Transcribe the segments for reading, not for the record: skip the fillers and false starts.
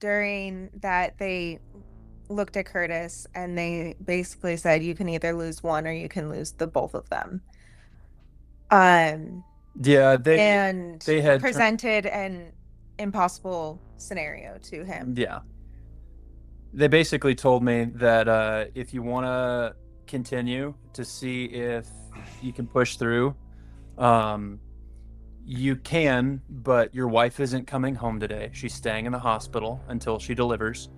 during that, they looked at Curtis and they basically said, you can either lose one or you can lose the both of them. Um, Yeah, and they had presented an impossible scenario to him. yeah. They basically told me that if you want to continue to see if you can push through, um, you can, but your wife isn't coming home today. She's staying in the hospital until she delivers,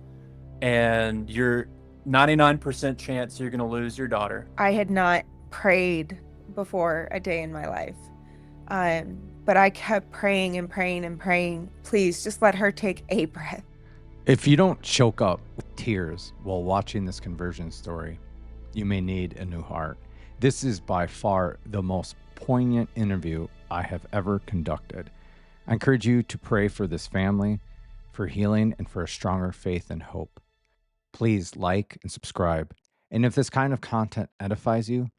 and you're 99% chance you're going to lose your daughter. I had not prayed before a day in my life. But I kept praying and praying and praying. Please just let her take a breath. If you don't choke up with tears while watching this conversion story, you may need a new heart. This is by far the most poignant interview I have ever conducted. I encourage you to pray for this family, for healing, and for a stronger faith and hope. Please like and subscribe. And if this kind of content edifies you,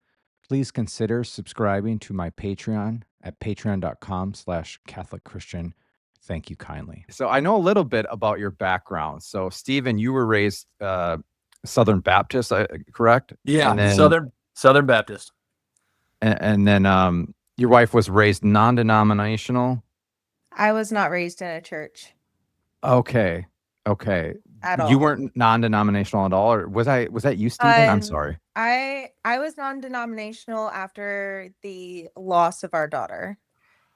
please consider subscribing to my Patreon at patreon.com/Catholic Christian. Thank you kindly. So I know a little bit about your background. So Stephen, you were raised Southern Baptist, correct? Yeah, And then Southern Baptist. and then your wife was raised non-denominational. I was not raised in a church Okay. at all. You weren't non-denominational at all, or was that you, Stephen? I'm sorry. I was non-denominational after the loss of our daughter.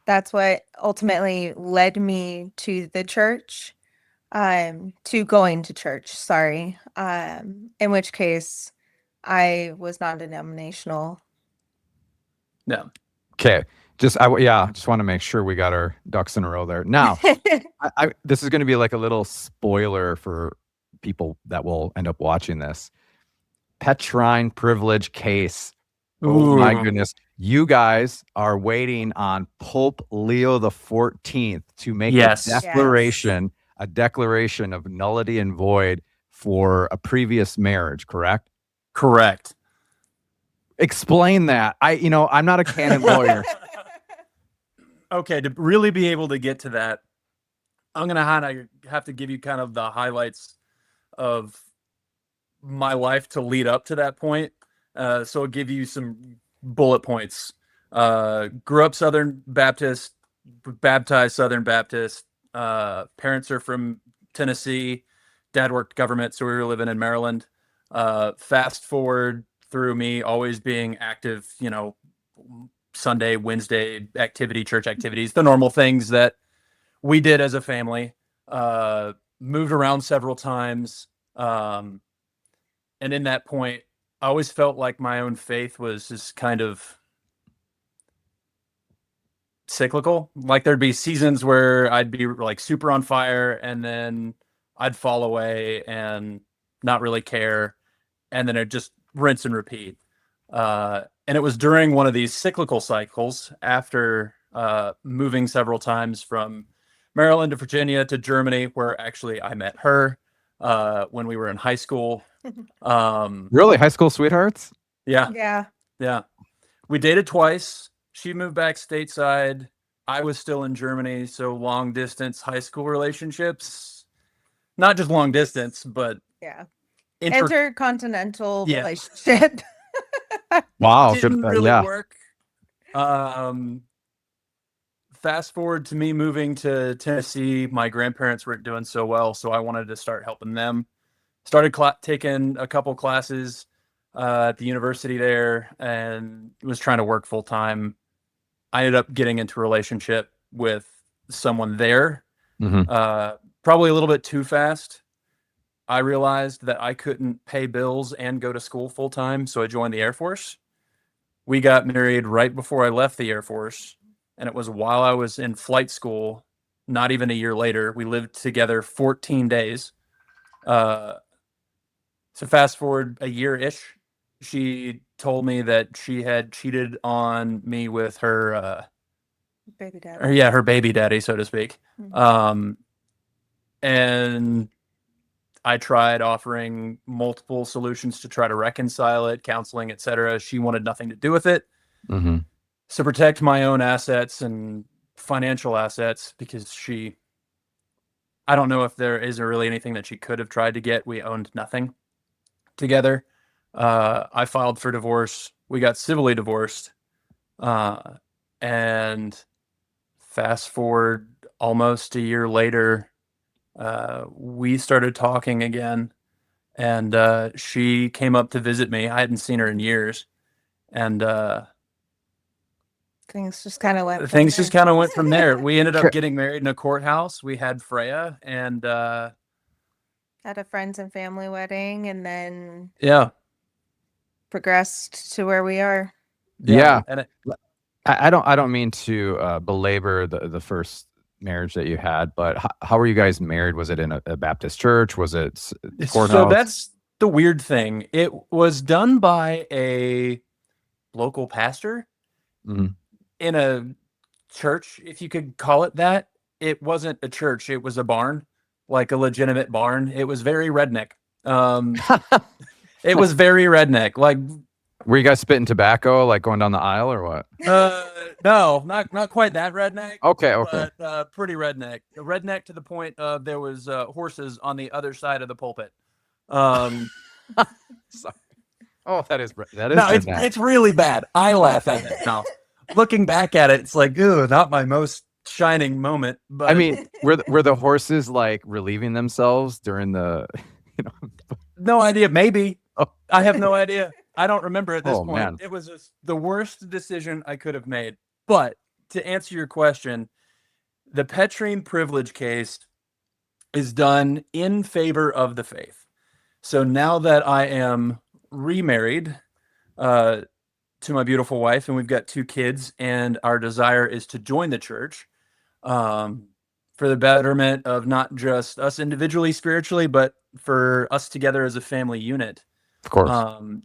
That's what ultimately led me to the church, to going to church, sorry. In which case I was non-denominational. No. Okay. Just want to make sure we got our ducks in a row there. Now, this is going to be like a little spoiler for people that will end up watching this. Petrine privilege case. Oh my goodness. You guys are waiting on Pope Leo the 14th to make a declaration of nullity and void for a previous marriage, correct? Correct. Explain that. I'm not a canon lawyer. Okay, to really be able to get to that, I'm going to have to give you kind of the highlights of my life to lead up to that point. So I'll give you some bullet points. Grew up Southern Baptist, baptized Southern Baptist. Parents are from Tennessee. Dad worked government, so we were living in Maryland. Fast forward through me always being active, Sunday, Wednesday church activities, the normal things that we did as a family. Moved around several times. And in that point, I always felt like my own faith was just kind of cyclical. Like there'd be seasons where I'd be like super on fire and then I'd fall away and not really care. And then it just rinse and repeat. And it was during one of these cyclical cycles after moving several times from Maryland to Virginia to Germany, where actually I met her when we were in high school. Really? High school sweethearts? Yeah. We dated twice. She moved back stateside. I was still in Germany, so long distance high school relationships. Not just long distance, but intercontinental relationship. Wow. Didn't really work. Fast forward to me moving to Tennessee. My grandparents weren't doing so well, so I wanted to start helping them. Started taking a couple classes at the university there and was trying to work full time. I ended up getting into a relationship with someone there. Probably a little bit too fast. I realized that I couldn't pay bills and go to school full time, so I joined the Air Force. We got married right before I left the Air Force, and it was while I was in flight school, not even a year later. We lived together 14 days. So fast forward a year-ish, she told me that she had cheated on me with her baby daddy. Her baby daddy, so to speak. And I tried offering multiple solutions to try to reconcile it, counseling, etc. She wanted nothing to do with it. To protect my own assets and financial assets, because she I don't know if there is really anything that she could have tried to get. We owned nothing together. I filed for divorce. We got civilly divorced. And fast forward almost a year later, we started talking again. And she came up to visit me. I hadn't seen her in years. And Things just kind of went. things just kind of went from there. We ended up getting married in a courthouse. We had Freya, and Had a friends and family wedding, and then yeah, progressed to where we are. Yeah. And I don't mean to belabor the first marriage that you had, but how were you guys married? Was it in a Baptist church? Was it so that's the weird thing. It was done by a local pastor in a church, if you could call it that. It wasn't a church. It was a barn, like a legitimate barn. It was very redneck. It was very redneck. Like, were you guys spitting tobacco, like going down the aisle, or what? no, not quite that redneck. Okay. But, pretty redneck. Redneck to the point of there was horses on the other side of the pulpit. Sorry. Oh, that is no, it's really bad. I laugh at it now. Looking back at it, it's like, ooh, not my most shining moment. But I mean, were the horses like relieving themselves during the? No idea. Maybe. I have no idea. I don't remember at this point. Man. It was just the worst decision I could have made. But to answer your question, the Petrine privilege case is done in favor of the faith. So now that I am remarried to my beautiful wife, and we've got 2 kids, and our desire is to join the church for the betterment of not just us individually spiritually, but for us together as a family unit. Of course.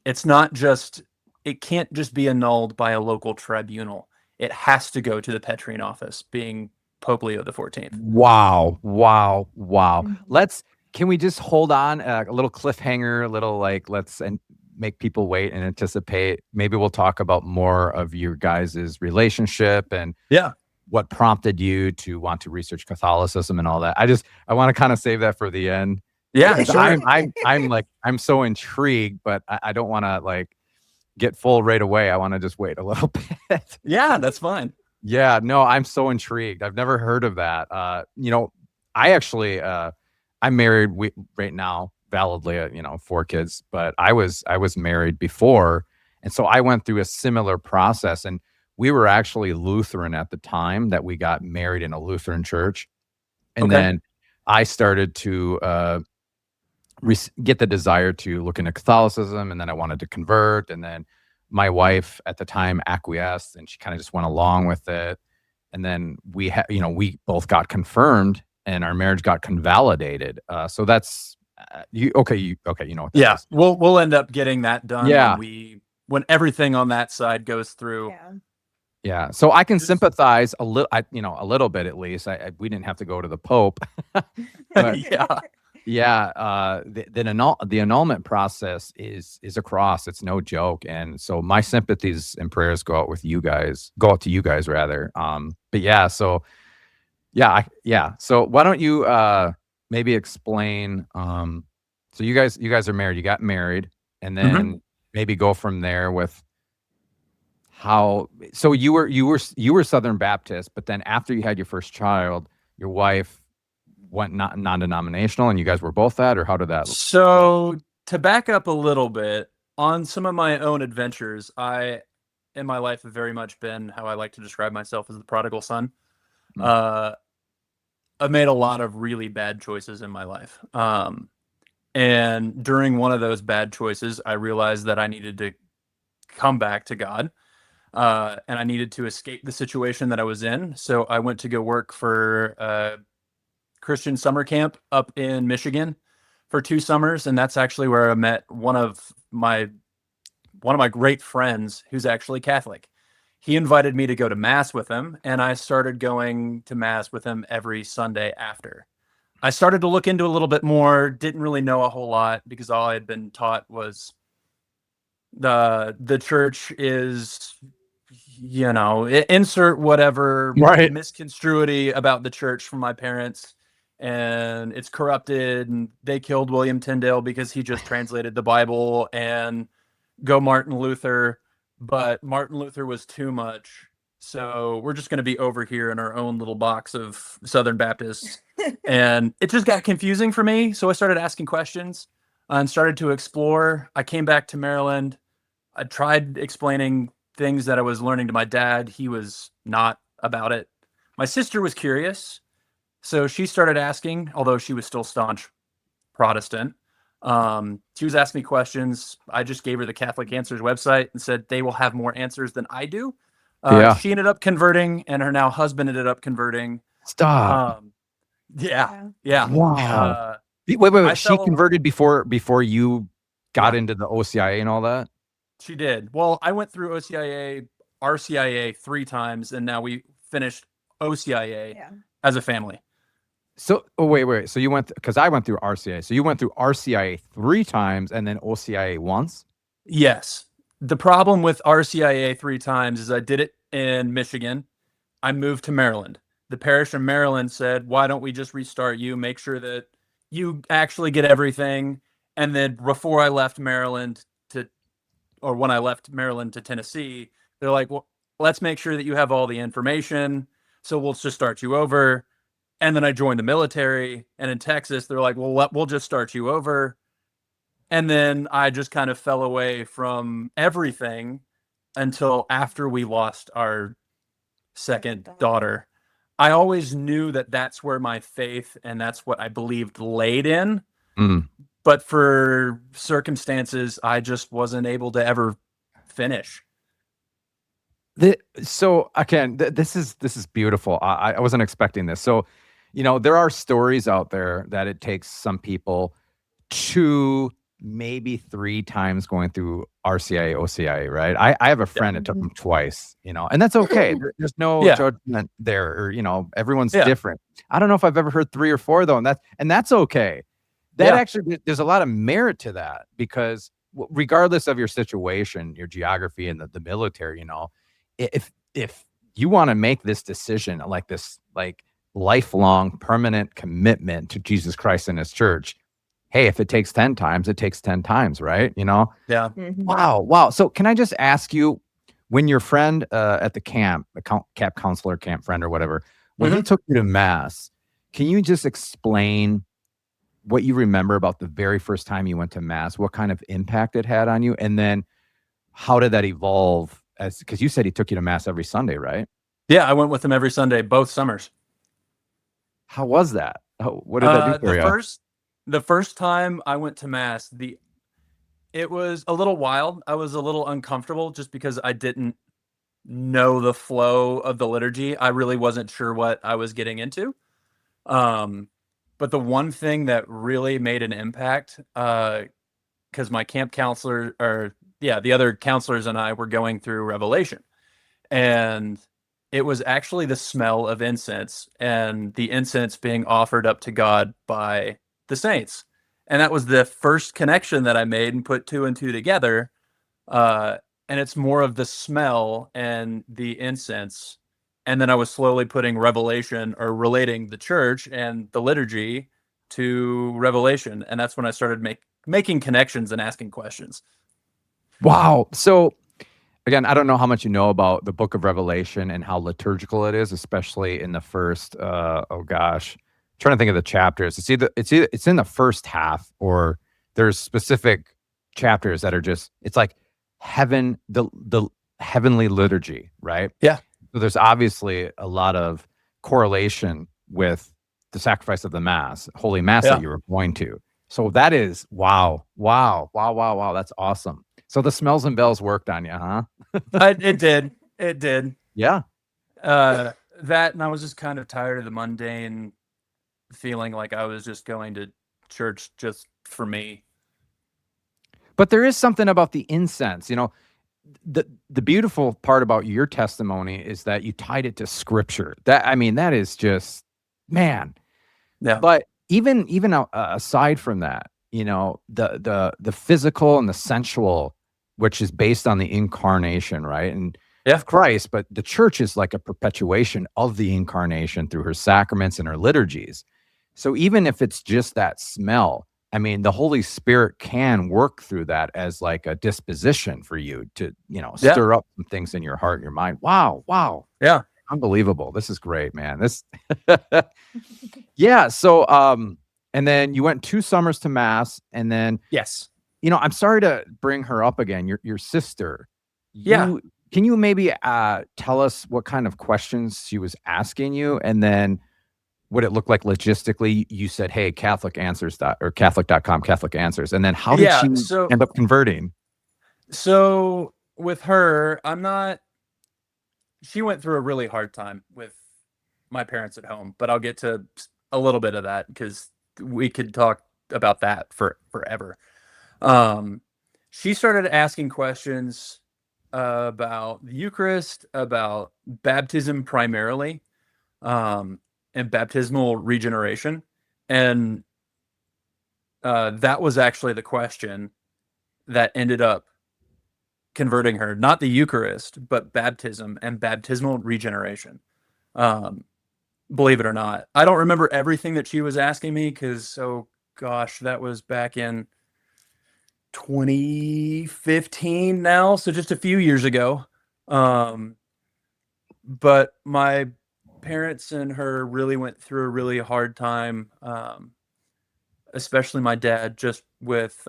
It can't just be annulled by a local tribunal. It has to go to the Petrine office, being Pope Leo the 14th. Wow. Can we just hold on a little cliffhanger, a little let's make people wait and anticipate. Maybe we'll talk about more of your guys' relationship and what prompted you to want to research Catholicism and all that. I want to kind of save that for the end. Yeah, sure. I'm so intrigued, but I don't want to get full right away. I want to just wait a little bit. Yeah, that's fine. Yeah, no, I'm so intrigued. I've never heard of that. I actually I'm married right now, validly, 4 kids, but I was married before, and so I went through a similar process. And we were actually Lutheran at the time that we got married in a Lutheran church, and then I started to get the desire to look into Catholicism, and then I wanted to convert, and then my wife at the time acquiesced, and she kind of just went along with it. And then we both got confirmed, and our marriage got convalidated. So that's you know what that is. We'll end up getting that done when everything on that side goes through. Yeah. So I can sympathize a little, a little bit at least. We didn't have to go to the Pope. But, the annulment process is a cross. It's no joke. And so my sympathies and prayers go out to you guys rather. So why don't you maybe explain, so you guys are married, you got married, and then maybe go from there with how, so you were Southern Baptist, but then after you had your first child, your wife went non-denominational, and you guys were both that, or how did that? So to back up a little bit, on some of my own adventures, I in my life have very much been how I like to describe myself as the prodigal son. I've made a lot of really bad choices in my life. And during one of those bad choices, I realized that I needed to come back to God. And I needed to escape the situation that I was in. So I went to go work for a Christian summer camp up in Michigan for 2 summers. And that's actually where I met one of my great friends who's actually Catholic. He invited me to go to mass with him, and I started going to mass with him every Sunday after. I started to look into a little bit more, didn't really know a whole lot because all I had been taught was the church is, insert whatever misconstruity about the church from my parents. and it's corrupted, and they killed William Tyndale because he just translated the Bible, and go Martin Luther. But Martin Luther was too much. So we're just going to be over here in our own little box of Southern Baptists. And it just got confusing for me. So I started asking questions and started to explore. I came back to Maryland. I tried explaining things that I was learning to my dad. He was not about it. My sister was curious. So she started asking, although she was still staunch Protestant. She was asking me questions. I just gave her the Catholic Answers website and said they will have more answers than I do. Yeah. She ended up converting, and her now husband ended up converting. Stop. Yeah. Wow. Wait. She fell- converted before you got Yeah. into the OCIA and all that? She did. Well, I went through OCIA, RCIA 3 times, and now we finished OCIA Yeah. as a family. So, wait. So you went, because I went through RCIA. So you went through RCIA 3 times and then OCIA once? Yes. The problem with RCIA 3 times is I did it in Michigan. I moved to Maryland. The parish in Maryland said, why don't we just restart you, make sure that you actually get everything. And then before I left Maryland when I left Maryland to Tennessee, they're like, well, let's make sure that you have all the information. So we'll just start you over. And then I joined the military. And in Texas, they're like, well, we'll just start you over. And then I just kind of fell away from everything until after we lost our second daughter. I always knew that that's where my faith and that's what I believed laid in. Mm. But for circumstances, I just wasn't able to ever finish. So again, this is beautiful. I wasn't expecting this. So, there are stories out there that it takes some people 2, maybe 3 times going through RCIA, OCIA, right? I have a friend that took them twice, and that's okay. There's no judgment there, or everyone's different. I don't know if I've ever heard 3 or 4 though, and that's okay. Actually, there's a lot of merit to that, because regardless of your situation, your geography, and the military, if you want to make this decision, like this, like lifelong permanent commitment to Jesus Christ and his church, hey, if it takes 10 times, it takes 10 times, right? Yeah. Mhm. Wow. So can I just ask you, when your friend at the camp, camp counselor, camp friend, or whatever, when he took you to mass, can you just explain what you remember about the very first time you went to mass, what kind of impact it had on you? And then how did that evolve? Because you said he took you to mass every Sunday, right? Yeah, I went with him every Sunday, both summers. How was that? What did that do for you? The first time I went to mass, it was a little wild. I was a little uncomfortable just because I didn't know the flow of the liturgy. I really wasn't sure what I was getting into. But the one thing that really made an impact, because my camp counselor, the other counselors and I were going through Revelation, and it was actually the smell of incense and the incense being offered up to God by the saints. And that was the first connection that I made and put 2 and 2 together. And it's more of the smell and the incense. And then I was slowly putting Revelation, or relating the church and the liturgy to Revelation. And that's when I started making connections and asking questions. Wow. So again, I don't know how much you know about the book of Revelation and how liturgical it is, especially in the first, trying to think of the chapters. It's in the first half, or there's specific chapters that are just, it's like heaven, the heavenly liturgy, right? Yeah. So there's obviously a lot of correlation with the sacrifice of the Mass, Holy Mass that you were going to. So that is, wow. That's awesome. So the smells and bells worked on you, huh? It did. Yeah. That, and I was just kind of tired of the mundane feeling like I was just going to church just for me. But there is something about the incense, the beautiful part about your testimony is that you tied it to scripture. That is just, man. Yeah. But even aside from that, the physical and the sensual, which is based on the incarnation, right? And of Christ, but the church is like a perpetuation of the incarnation through her sacraments and her liturgies. So even if it's just that smell, I mean, the Holy Spirit can work through that as like a disposition for you to, Yeah. stir up some things in your heart and your mind. Wow, wow. Yeah. Unbelievable. This is great, man. This Yeah, so and then you went 2 summers to mass, and then Yes. I'm sorry to bring her up again, your sister. Yeah. Can you maybe tell us what kind of questions she was asking you, and then what it looked like logistically? You said, "Hey, Catholic Answers or Catholic.com, Catholic Answers," and then how did Yeah. she end up converting? So with her, she went through a really hard time with my parents at home, but I'll get to a little bit of that because we could talk about that for forever. Um, she started asking questions about the Eucharist, about baptism primarily, and baptismal regeneration. And that was actually the question that ended up converting her, not the Eucharist, but baptism and baptismal regeneration. Um, believe it or not, I don't remember everything that she was asking me because, oh gosh, that was back in 2015 now, so just a few years ago. But my parents and her really went through a really hard time, especially my dad, just with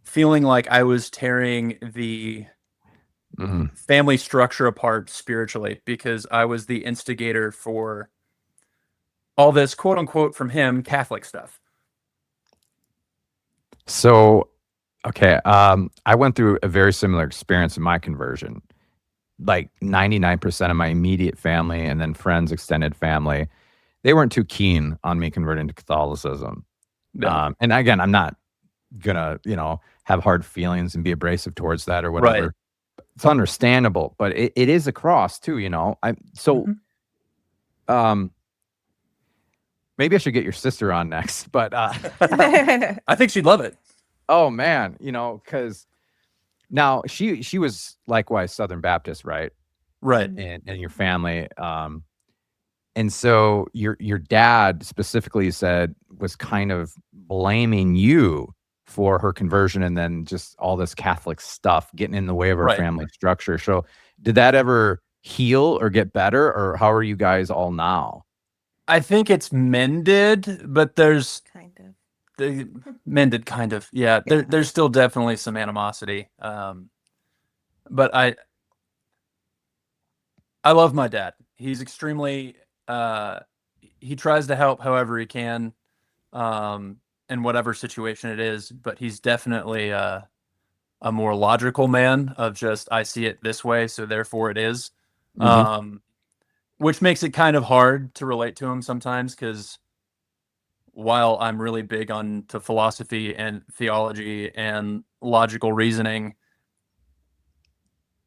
feeling like I was tearing the Mhm. family structure apart spiritually because I was the instigator for all this quote unquote from him Catholic stuff. So, okay, I went through a very similar experience in my conversion. Like 99% of my immediate family and then friends, extended family, they weren't too keen on me converting to Catholicism. Yeah. And again, I'm not gonna, have hard feelings and be abrasive towards that or Right. whatever. It's understandable, but it is a cross too, I so Mhm. um maybe I should get your sister on next, but I think she'd love it. oh man, because now she was likewise Southern Baptist, right? Right. And your family. And so your dad specifically said was kind of blaming you for her conversion and then just all this Catholic stuff getting in the way of her Right. family structure. So did that ever heal or get better, or how are you guys all now? I think it's mended, but there's Kind of. the mended kind of. Yeah, Yeah. there's still definitely some animosity. But I love my dad. He's extremely uh he tries to help however he can in whatever situation it is, but he's definitely a more logical man of just I see it this way, so therefore it is. Mhm. Um which makes it kind of hard to relate to him sometimes cuz while I'm really big on to philosophy and theology and logical reasoning,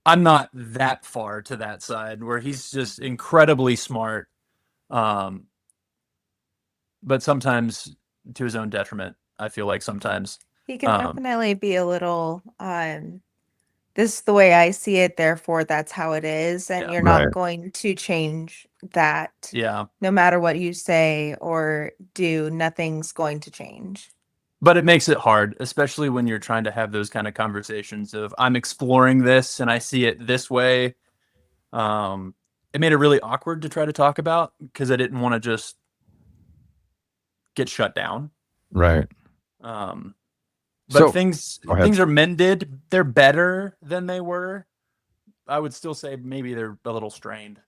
I'm not that far to that side where he's just incredibly smart, um, but sometimes to his own detriment. I feel like sometimes. He can Um, definitely be a little, this is the way I see it, therefore that's how it is, and yeah, you're Right. not going to change that. yeah, No matter what you say or do, nothing's going to change. but it makes it hard, especially when you're trying to have those kind of conversations of I'm exploring this and I see it this way. Um, it made it really awkward to try to talk about because I didn't want to just get shut down. Right. Um, but So things go ahead. things are mended. They're better than they were. I would still say maybe they're a little strained.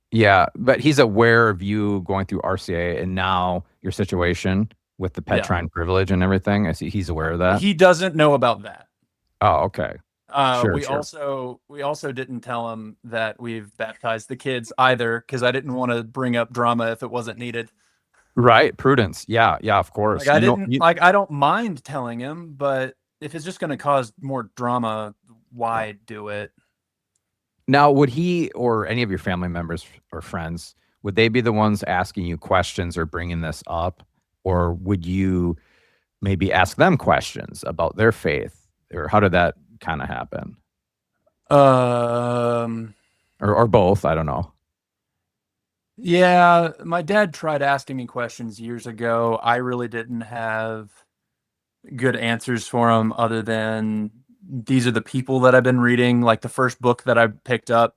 Yeah, but he's aware of you going through RCA and now your situation with the Yeah. Petrine privilege and everything. I see he's aware of that. He doesn't know about that. Oh, okay. Sure, We sure. also didn't tell him that we've baptized the kids either because I didn't want to bring up drama if it wasn't needed. Right, prudence. Yeah, yeah, of course. I don't mind telling him, but if it's just going to cause more drama, why do it? Now, would he or any of your family members or friends, would they be the ones asking you questions or bringing this up? Or would you maybe ask them questions about their faith? Or how did that kind of happen? Um, Or both, I don't know. Yeah, my dad tried asking me questions years ago. I really didn't have good answers for him other than these are the people that I've been reading. Like the first book that I picked up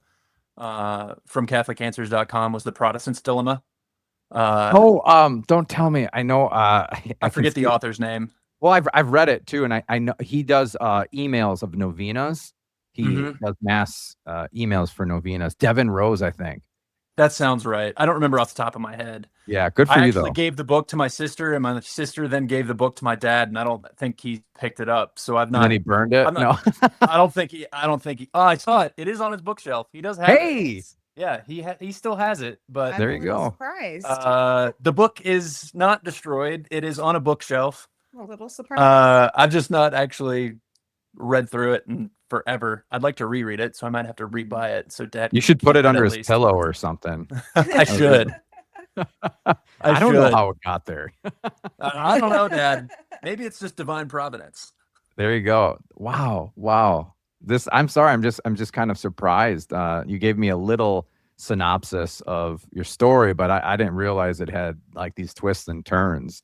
from CatholicAnswers.com was The Protestant's Dilemma. Oh, don't tell me. I know. I I can forget the see. author's name. Well, I've read it too, and I know he does emails of novenas. He Hmm. does mass emails for novenas. Devin Rose, I think. That sounds right. I don't remember off the top of my head. Yeah, good for I you actually though. gave the book to my sister, and my sister then gave the book to my dad, and I don't think he picked it up. So And then he burned it. I'm not, No. I don't think he, oh, I saw it. It is on his bookshelf. He does have it. Hey, Yeah, he still has it, but I'm there a you little go. surprised. the book is not destroyed. It is on a bookshelf. A little surprised. I've just not actually read through it in forever. I'd like to reread it, so I might have to rebuy it so Dad You can should put keep it it under at his least. pillow or something. I That would be should. I I don't know should. how it got there. I don't know, Dad. Maybe it's just divine providence. There you go. Wow. Wow. This I'm sorry, I'm just kind of surprised. You gave me a little synopsis of your story, but I didn't realize it had like these twists and turns.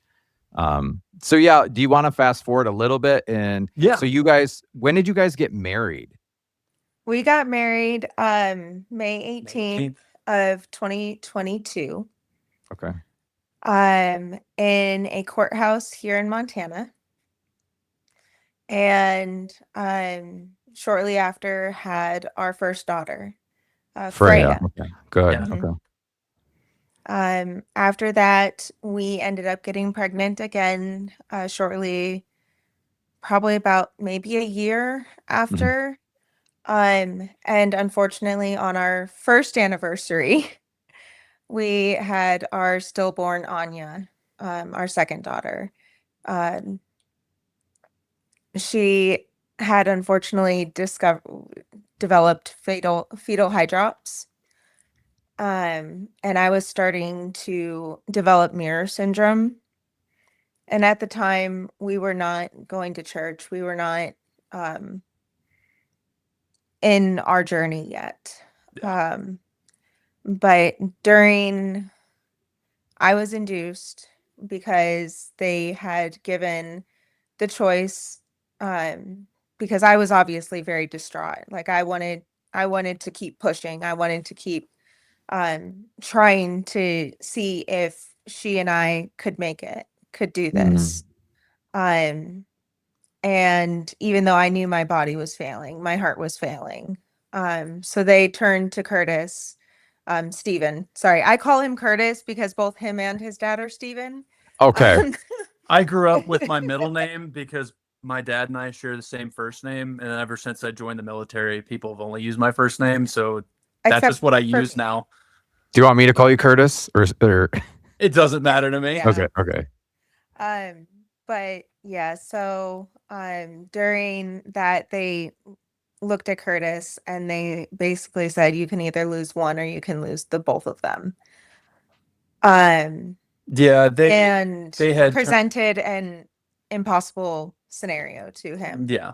So yeah, do you want to fast forward a little bit? And Yeah. so you guys, when did you guys get married? We got married May May 18th 18th. of 2022 Okay. in a courthouse here in Montana. And shortly after had our first daughter, Freya. Freya. Okay. Good. Yeah. Mhm. Okay. After that, we ended up getting pregnant again shortly, probably about maybe a year Mhm. after. And unfortunately, on our first anniversary, we had our stillborn Anya, our second daughter. Um, she had unfortunately developed fetal hydrops. And I was starting to develop mirror syndrome. And at the time, we were not going to church. We were not um, in our journey yet. Yeah. But during, I was induced because they had given the choice, because I was obviously very distraught. Like I wanted to keep pushing. I wanted to keep trying to see if she and I could make it, could do Mm. this. Um, and even though I knew my body was failing, my heart was failing. So they turned to Curtis, Stephen. Sorry, I call him Curtis because both him and his dad are Stephen. Okay. Um, I grew up with my middle name because my dad and I share the same first name, and ever since I joined the military, people have only used my first name, so that's just except what I for use me. now. Do you want me to call you Curtis or It doesn't matter to me. Yeah. okay, okay. Um, but yeah, so during that they looked at Curtis and they basically said you can either lose one or you can lose the both of them. Um, Yeah, and they had presented an impossible scenario to him. yeah.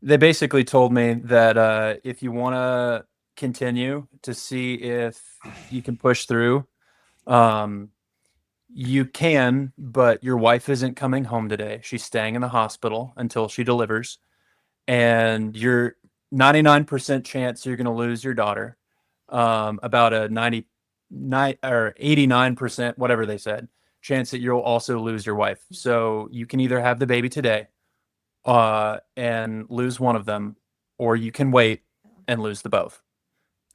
They basically told me that if you want to continue to see if you can push through, um, you can, but your wife isn't coming home today. She's staying in the hospital until she delivers, and you're 99% chance you're going to lose your daughter. About a 99 or 89%, whatever they said, chance that you'll also lose your wife. So you can either have the baby today, and lose one of them, or you can wait and lose the both.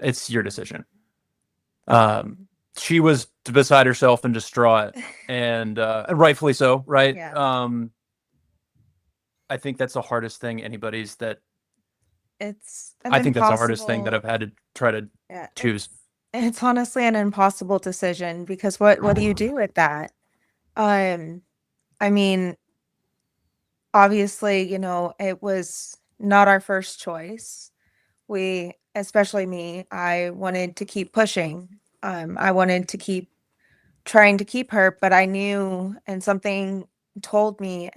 It's your decision. Um, she was beside herself and distraught, and rightfully so, right? Yeah. I think that's the hardest thing anybody's that It's an I think that's the hardest thing that I've impossible, had to try to yeah, choose. it's honestly an impossible decision because what do you do with that? Um, I mean, obviously, it was not our first choice. Especially me, I wanted to keep pushing. I wanted to keep trying to keep her, but I knew and something told me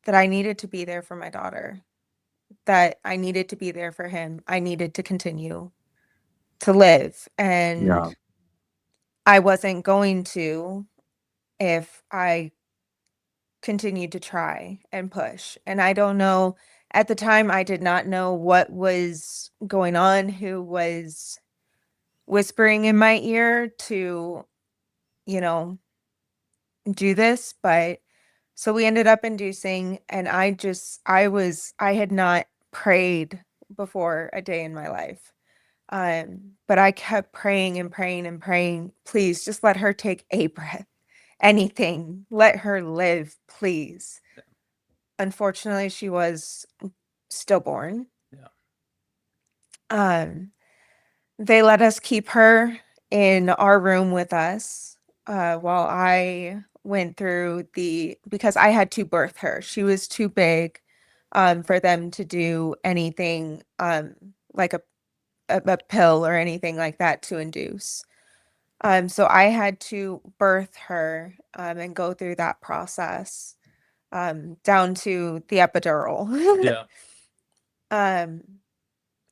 that I needed to be there for my daughter, that I needed to be there for him. I needed to continue to live. And Yeah. I wasn't going to if I continued to try and push. And I don't know, at the time, I did not know what was going on, who was whispering in my ear to, you know, do this. But so we ended up inducing, and I had not prayed before a day in my life. But I kept praying and praying and praying, please just let her take a breath, anything, let her live, please. Unfortunately, she was stillborn. Yeah. They let us keep her in our room with us while I went through because I had to birth her. She was too big for them to do anything like a pill or anything like that to induce. So I had to birth her and go through that process down to the epidural. Yeah. Um,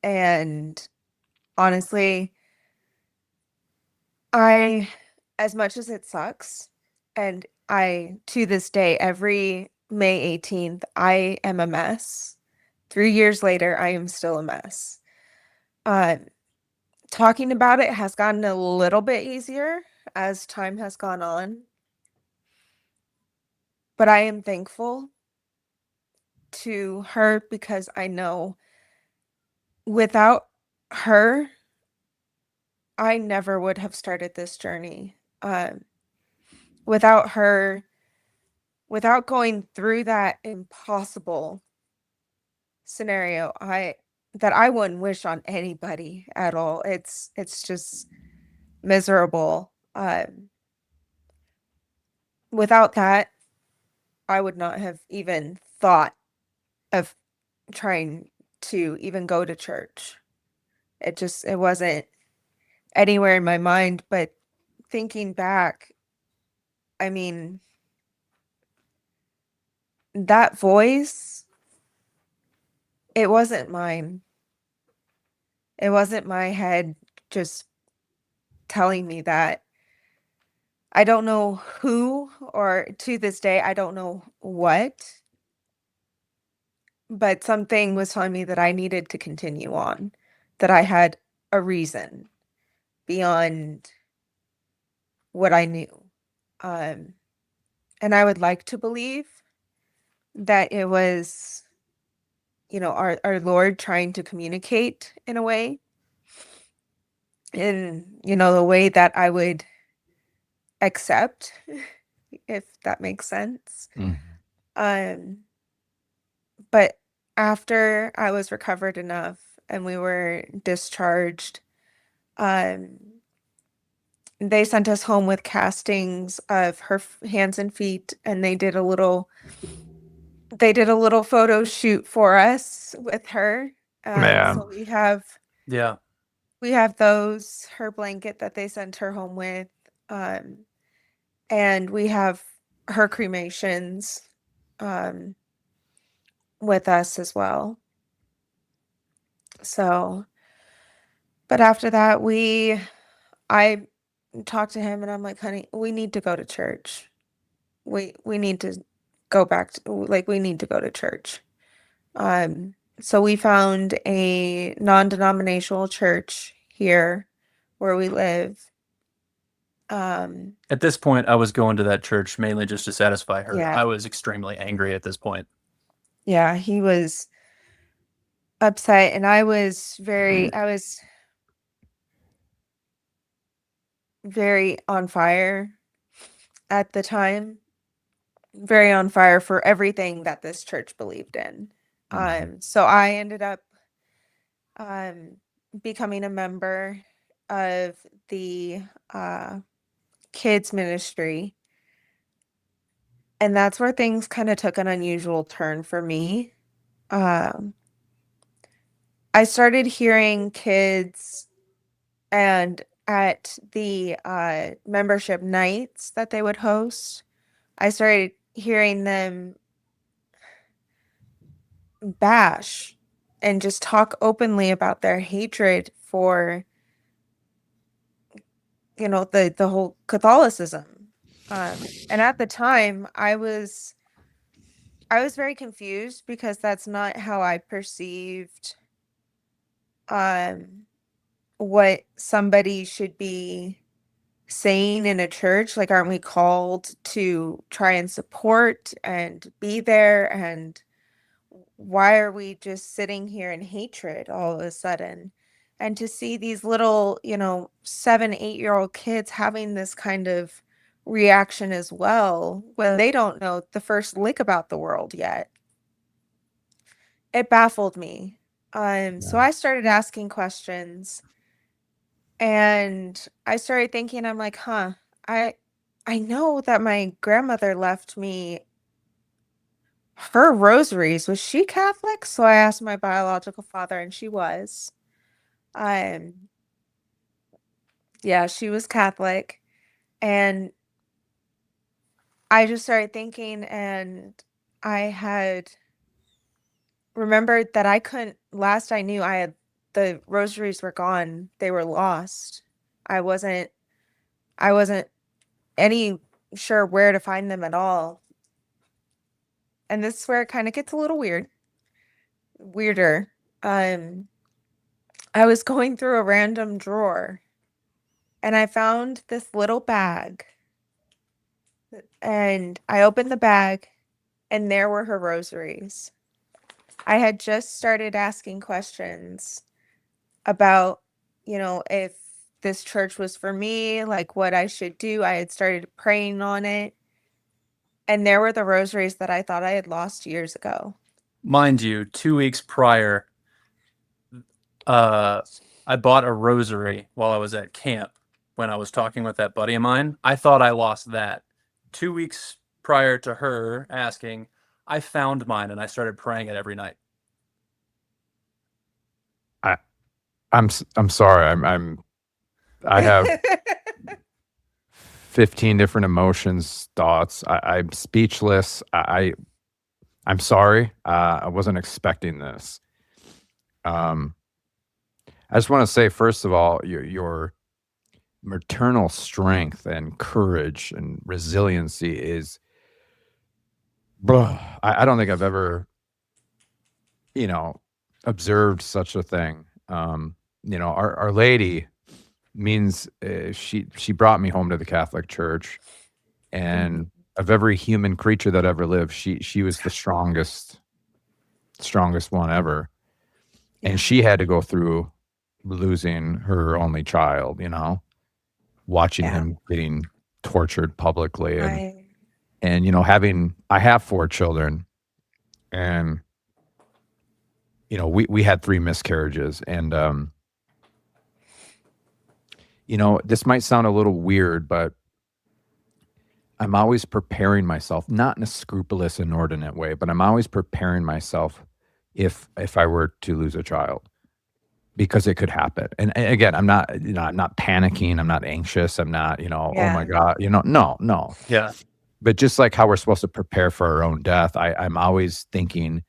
and honestly, I, as much as it sucks, and to this day, every May 18th, I am a mess. 3 years later, I am still a mess. Uh, Talking about it has gotten a little bit easier as time has gone on, but I am thankful to her because I know without her, I never would have started this journey. Without her, without going through that impossible scenario, I wouldn't wish on anybody at all. It's just miserable. Without that, I would not have even thought of trying to even go to church. It wasn't anywhere in my mind, but thinking back, I mean, that voice, it wasn't mine. It wasn't my head just telling me that. I don't know who, or to this day, I don't know what, but something was telling me that I needed to continue on, that I had a reason beyond what I knew. Um, and I would like to believe that it was, our Lord trying to communicate in a way, in, the way that I would accept, if that makes sense. Mhm. Um, but after I was recovered enough and we were discharged, um, they sent us home with castings of her hands and feet, and they did a little photo shoot for us with her. Man. So Yeah. we have those, her blanket that they sent her home with, um, and we have her cremations um, with us as well. So, but after that, I talked to him and I'm like, honey, we need to go to church. We need to go back to, like, we need to go to church. So we found a non-denominational church here where we live. At this point, I was going to that church mainly just to satisfy her. Yeah. I was extremely angry at this point. Yeah, he was upset and I was very on fire at the time. Very on fire for everything that this church believed in. So I ended up um, becoming a member of the uh, kids ministry, and that's where things kind of took an unusual turn for me. Um, I started hearing kids, and at the membership nights that they would host, I started hearing them bash and just talk openly about their hatred for the whole Catholicism. And at the time, I was very confused because that's not how I perceived um what somebody should be saying in a church. Like, aren't we called to try and support and be there? And why are we just sitting here in hatred all of a sudden? And to see these little, 7, 8-year-old kids having this kind of reaction as well when they don't know the first lick about the world yet, it baffled me. So Yeah. I started asking questions, and I started thinking, I'm like, huh, I I know that my grandmother left me her rosaries. Was she Catholic? So I asked my biological father, and she was. Um, yeah, she was Catholic. And I just started thinking, and I had remembered that I couldn't, last I knew, the rosaries were gone. They were lost. I wasn't, I wasn't any sure where to find them at all. And this is where it kind of gets a little weirder. Um, I was going through a random drawer, and I found this little bag, and I opened the bag, and there were her rosaries. I had just started asking questions about, if this church was for me, like what I should do. I had started praying on it, and there were the rosaries that I thought I had lost years ago. Mind you, 2 weeks prior, uh, I bought a rosary while I was at camp when I was talking with that buddy of mine. I thought I lost that. 2 weeks prior to her asking, I found mine and I started praying it every night. I I'm sorry. I have 15 different emotions, thoughts. I'm speechless. I'm sorry. I wasn't expecting this. I just want to say, first of all, your maternal strength and courage and resiliency is, I don't think I've ever, you know, observed such a thing. Our Lady means she brought me home to the Catholic Church, and of every human creature that ever lived, she was the strongest one ever, Yeah. and she had to go through losing her only child. Watching Yeah. him getting tortured publicly, and I I have 4 children, and we had 3 miscarriages, and this might sound a little weird, but I'm always preparing myself, not in a scrupulous, inordinate way, but I'm always preparing myself if I were to lose a child, because it could happen. And again, I'm not panicking, I'm not anxious, I'm not, oh my Yeah. God, no. Yeah. But just like how we're supposed to prepare for our own death, I'm always thinking,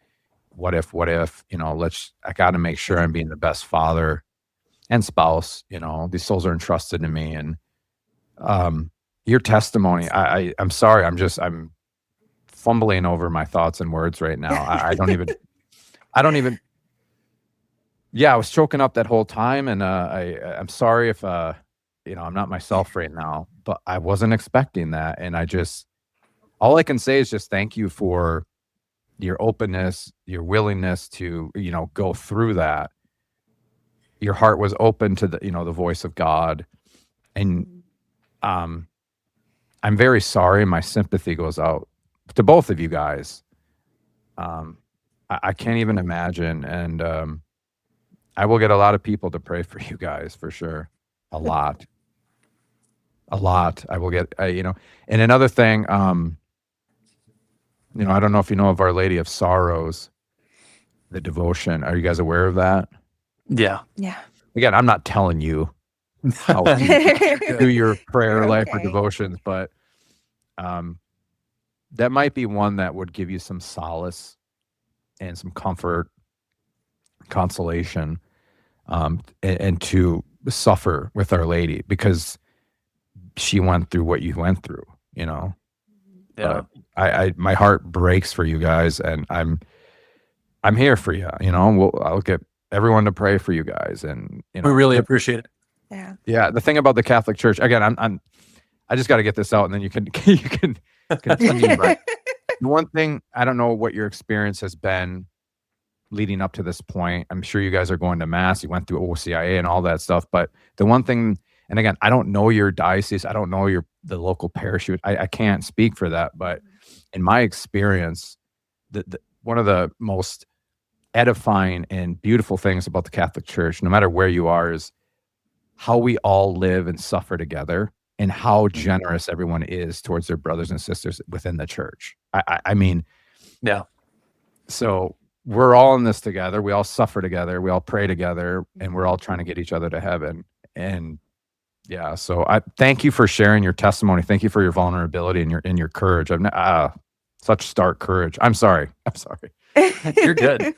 what if, I got to make sure I'm being the best father and spouse. These souls are entrusted to me. And your testimony, I'm sorry, I'm fumbling over my thoughts and words right now. I don't even, yeah, I was choking up that whole time. And I'm sorry if, I'm not myself right now, but I wasn't expecting that. And all I can say is just thank you for your openness, your willingness to, go through that. Your heart was open to the voice of God. And I'm very sorry. My sympathy goes out to both of you guys. I can't even imagine. And I will get a lot of people to pray for you guys for sure. A lot. A lot. I will get, and another thing, I don't know if you know of Our Lady of Sorrows, the devotion. Are you guys aware of that? Yeah. Yeah. Again, I'm not telling you how to do your prayer You're life or okay. devotions, but that might be one that would give you some solace and some comfort, consolation, and to suffer with Our Lady, because she went through what you went through, you know. Yeah. But I my heart breaks for you guys, and I'm here for you. You know, I'll get everyone to pray for you guys, and you We know, really appreciate it. Yeah. yeah. The thing about the Catholic Church, again, I just got to get this out, and then you can you can continue. But the one thing, I don't know what your experience has been leading up to this point. I'm sure you guys are going to mass. You went through OCIA and all that stuff. But the one thing, and again, I don't know your diocese. I don't know the local parish. I can't speak for that. But in my experience, one of the most edifying and beautiful things about the Catholic Church, no matter where you are, is how we all live and suffer together, and how generous everyone is towards their brothers and sisters within the church. I mean, Yeah. so we're all in this together. We all suffer together. We all pray together, and we're all trying to get each other to heaven. And yeah, so I thank you for sharing your testimony. Thank you for your vulnerability and your courage. Such stark courage. I'm sorry. You're good.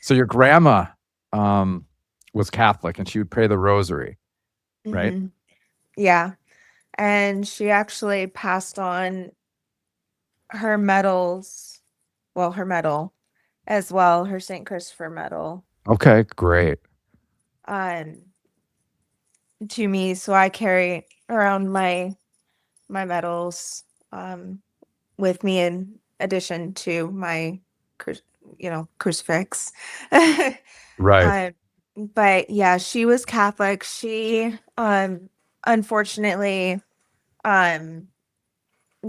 So your grandma was Catholic, and she would pray the rosary, right? Mhm. Yeah. And she actually passed on her medals, well, her medal as well, her St. Christopher medal, Okay, great. um, to me. So I carry around my medals with me in addition to my crucifix. Right. uh, but yeah, she was Catholic. She unfortunately um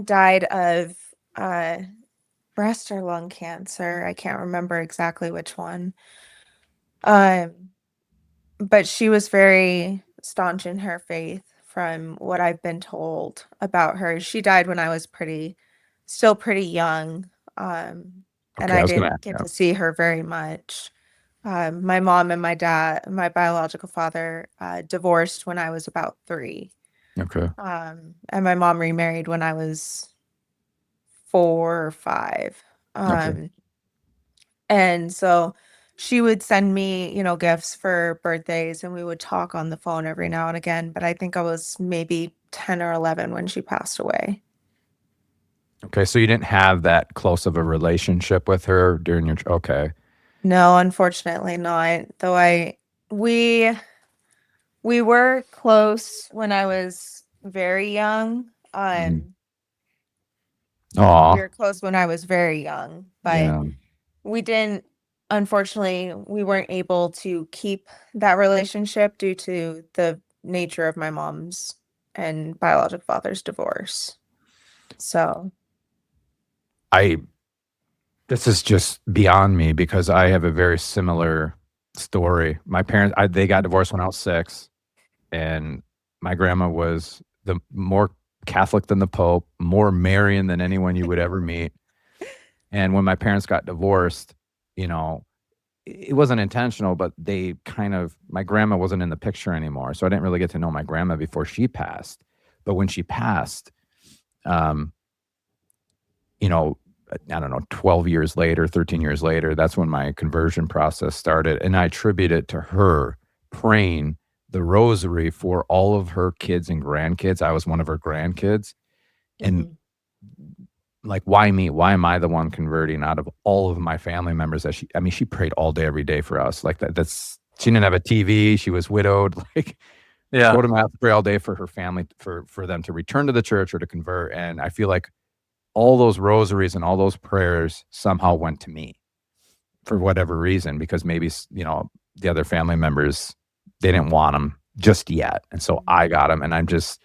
died of uh breast or lung cancer. I can't remember exactly which one. Um, but she was very staunch in her faith from what I've been told about her. She died when I was still pretty young. And Okay, I I was gonna didn't ask. get Yeah. to see her very much. My mom and my dad, my biological father, divorced when I was about 3. Okay. And my mom remarried when I was 4 or 5. Okay. And so she would send me, gifts for birthdays, and we would talk on the phone every now and again. But I think I was maybe 10 or 11 when she passed away. Okay. So you didn't have that close of a relationship with her during your. Okay. No, unfortunately not. Though we we were close when I was very young. We Aw. were close when I was very young, but Yeah. we didn't, unfortunately, we weren't able to keep that relationship due to the nature of my mom's and biological father's divorce. So, I This is just beyond me because I have a very similar story. My parents, they got divorced when I was 6, and my grandma was the more Catholic than the Pope, more Marian than anyone you would ever meet. And when my parents got divorced, you know, it wasn't intentional, but my grandma wasn't in the picture anymore. So I didn't really get to know my grandma before she passed. But when she passed, um, you know, I don't know, 12 years later, 13 years later, that's when my conversion process started. And I attribute it to her praying the rosary for all of her kids and grandkids. I was one of her grandkids. And mhm. like, why me? Why am I the one converting out of all of my family members? She prayed all day, every day for us. Like she didn't have a TV. She was widowed. Like, Yeah. go to mass, pray all day for her family, for them to return to the church or to convert. And I feel like all those rosaries and all those prayers somehow went to me for whatever reason, because maybe, the other family members, they didn't want them just yet. And so I got them. And I'm just,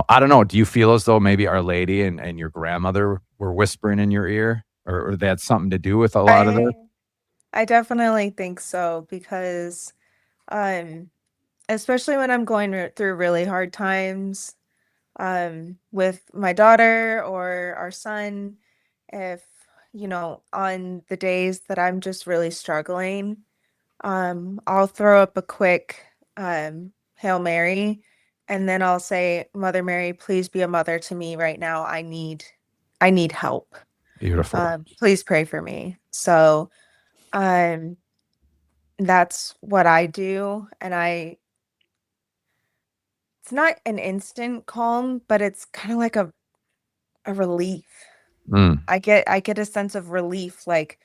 I don't know. Do you feel as though maybe Our Lady and your grandmother were whispering in your ear, or they had something to do with a lot of this? I definitely think so because, um, especially when I'm going through really hard times, with my daughter or our son, if, on the days that I'm just really struggling, I'll throw up a quick Hail Mary, and then I'll say, Mother Mary, please be a mother to me right now. I need help. Beautiful. Please pray for me. So um that's what I do. And it's not an instant calm, but it's kind of like a relief. Mm, I get a sense of relief, like,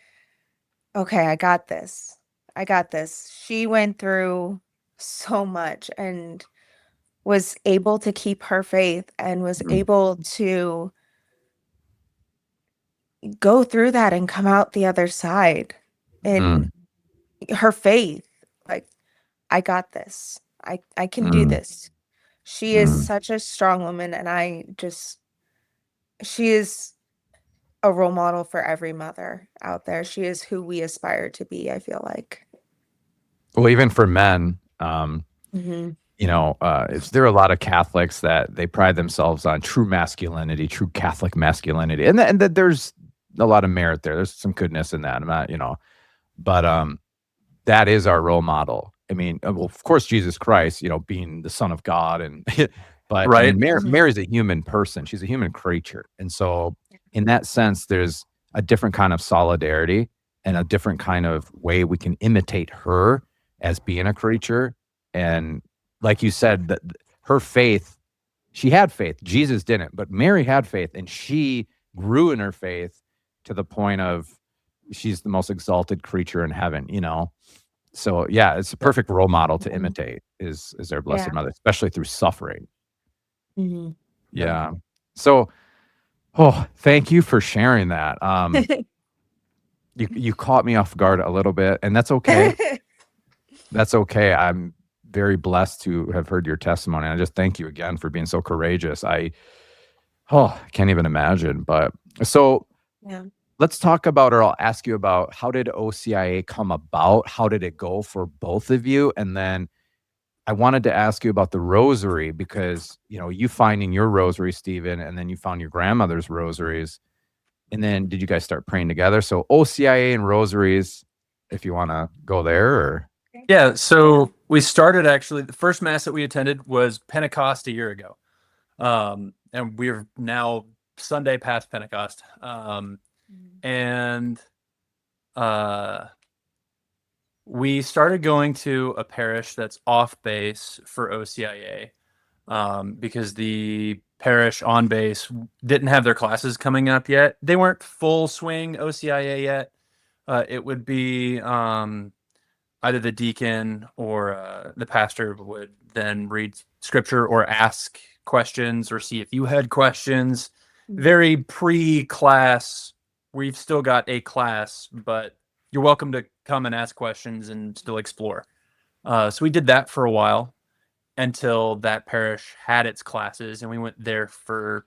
okay, I got this. I got this. She went through so much and was able to keep her faith and was mm, able to go through that and come out the other side in mm, her faith. Like, I got this. I can do mm, this. She is mm. such a strong woman, and she is a role model for every mother out there. She is who we aspire to be, I feel like. Well, even for men, Hmm. there are a lot of Catholics that they pride themselves on true masculinity, true Catholic masculinity, and that there's a lot of merit there. There's some goodness in that. I'm not, but that is our role model. I mean, well, of course, Jesus Christ, being the Son of God, and but I Right. mean, Hmm. Mary's a human person. She's a human creature, and so in that sense, there's a different kind of solidarity and a different kind of way we can imitate her as being a creature. And like you said, that her faith, she had faith. Jesus didn't, but Mary had faith, and she grew in her faith to the point of she's the most exalted creature in heaven. So yeah, it's a Yeah. perfect role model to Hmm. imitate is our Blessed Yeah. Mother, especially through suffering. Hmm. Yep. Yeah. So, thank you for sharing that. You caught me off guard a little bit, and that's okay. That's okay. I'm very blessed to have heard your testimony. I just thank you again for being so courageous. I can't even imagine. But so Yeah. let's talk about, or I'll ask you about, how did OCIA come about? How did it go for both of you? And then I wanted to ask you about the rosary because, you finding your rosary, Stephen, and then you found your grandmother's rosaries. And then did you guys start praying together? So OCIA and rosaries, if you want to go there, or Yeah. So we started, actually, the first mass that we attended was Pentecost a year ago. And we're now Sunday past Pentecost. And uh, we started going to a parish that's off base for OCIA, because the parish on base didn't have their classes coming up yet. They weren't full swing OCIA yet. It would be either the deacon or the pastor would then read scripture or ask questions or see if you had questions. Mhm. Very pre-class. We've still got a class, but you're welcome to come and ask questions and still explore. So we did that for a while until that parish had its classes, and we went there for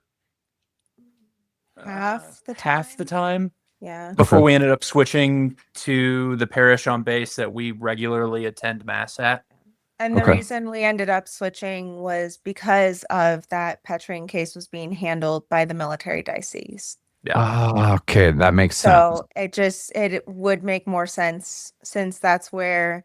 Half the half the time. time Yeah. before okay. we ended up switching to the parish on base that we regularly attend mass at. And the Okay. reason we ended up switching was because of that Petrine case was being handled by the military diocese. Yeah. Ah, okay, that makes sense. So it would make more sense since that's where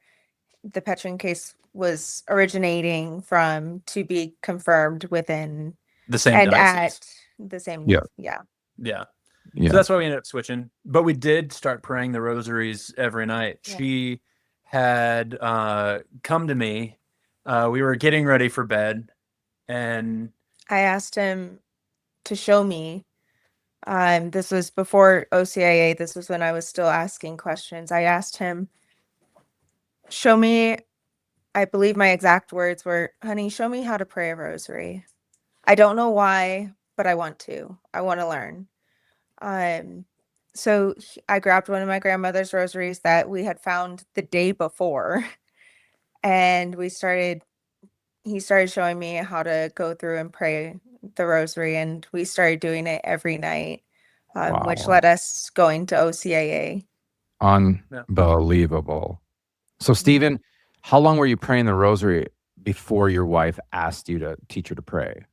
the Petrine case was originating from to be confirmed within The same and diocese. at the same, Yeah. yeah. Yeah. Yeah. So that's why we ended up switching. But we did start praying the rosaries every night. Yeah. She had come to me. We were getting ready for bed, and I asked him to show me. This was before OCIA. This was when I was still asking questions. I asked him, show me, I believe my exact words were, honey, show me how to pray a rosary. I don't know why, but I want to. I want to learn. Um, so I grabbed one of my grandmother's rosaries that we had found the day before, and he started showing me how to go through and pray the rosary, and we started doing it every night, which Wow. led us going to OCAA. Unbelievable. So, Stephen, how long were you praying the rosary before your wife asked you to teach her to pray?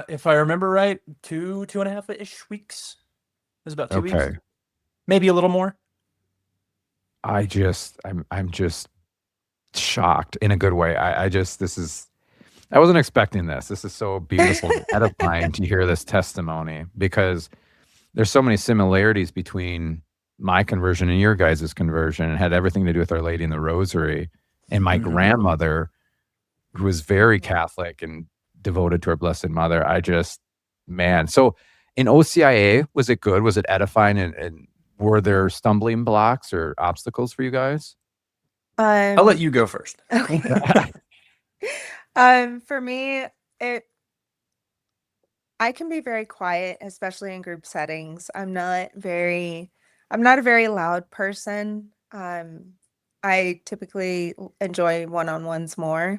if I remember right, two and a half ish weeks. It was about 2 weeks, Okay. maybe a little more. I'm just shocked in a good way. I wasn't expecting this. This is so beautiful, edifying to hear this testimony because there's so many similarities between my conversion and your guys' conversion, and had everything to do with Our Lady in the Rosary. And my Mhm. grandmother who is very Catholic and devoted to our Blessed Mother. Man. So in OCIA, was it good? Was it edifying? And were there stumbling blocks or obstacles for you guys? I'll let Um, you go first. okay. For me, it I can be very quiet, especially in group settings. I'm not a very loud person. I typically enjoy one-on-ones more.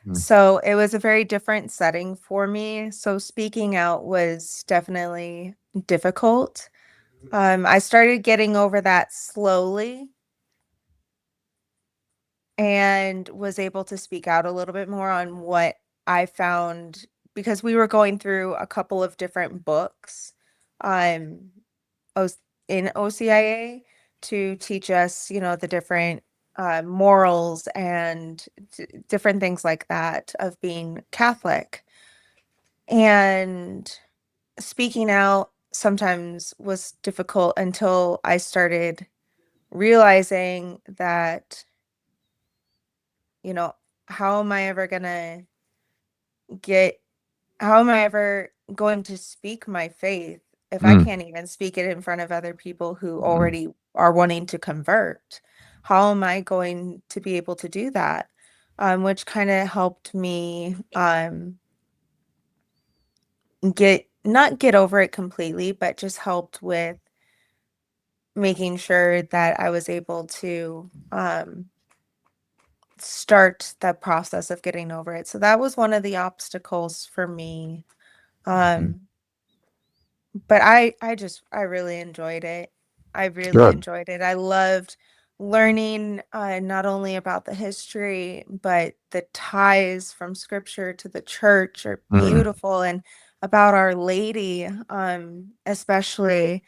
Mm, So it was a very different setting for me. So speaking out was definitely difficult. I started getting over that slowly and was able to speak out a little bit more on what I found because we were going through a couple of different books um O- in OCIA to teach us, the different morals and different things like that of being Catholic. And speaking out sometimes was difficult until I started realizing that, you know, how am I ever gonna get, how am I ever going to speak my faith if I mm, can't even speak it in front of other people who mm. already are wanting to convert? How am I going to be able to do that? Which kind of helped me not get over it completely, but just helped with making sure that I was able to start the process of getting over it. So that was one of the obstacles for me. Mhm. Um, but I really enjoyed it. I really Good. enjoyed it. I loved learning not only about the history, but the ties from scripture to the church are Mm, beautiful, and about Our Lady, especially.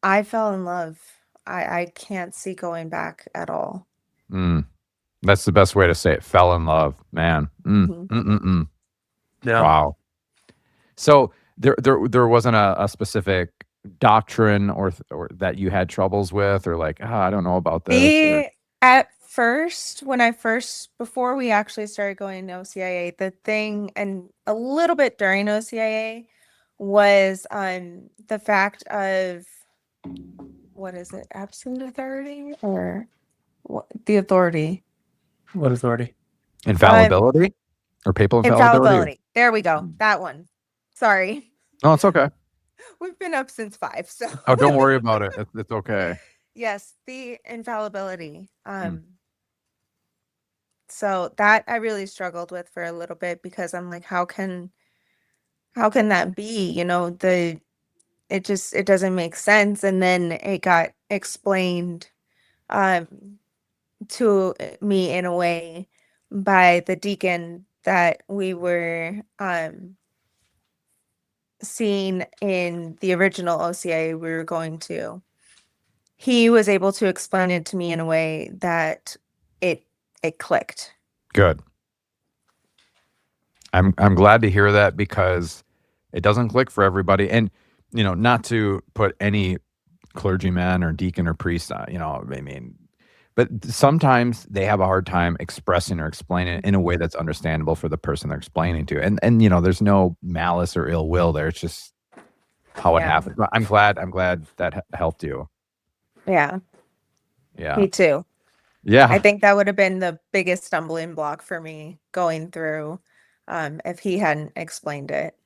I fell in love. I can't see going back at all. mm. That's the best way to say it. Fell in love, man. Mhm. Yeah. Wow. So there wasn't a specific doctrine or that you had troubles with, or like, I don't know about this, or The At first, when I first before we actually started going to OCIA, the thing and a little bit during OCIA was the fact of what is it, absolute authority or what, the authority? What authority? Um, infallibility or papal infallibility. Or, infallibility. There we go. That one. Sorry. no, it's okay. We've been up since 5, so Oh, don't worry about it. It's okay. yes, the infallibility. Mm, So that I really struggled with for a little bit because I'm like, how can that be? It doesn't make sense. And then it got explained um to me in a way by the deacon that we were seeing in the original OCA we were going to. He was able to explain it to me in a way that it it clicked. good. I'm glad to hear that because it doesn't click for everybody. And not to put any clergyman or deacon or priest, I mean, but sometimes they have a hard time expressing or explaining it in a way that's understandable for the person they're explaining to. And there's no malice or ill will there. It's just how it Yeah. happens. But I'm glad that helped you. Yeah, Yeah. me too. I Yeah. think that would have been the biggest stumbling block for me going through if he hadn't explained it.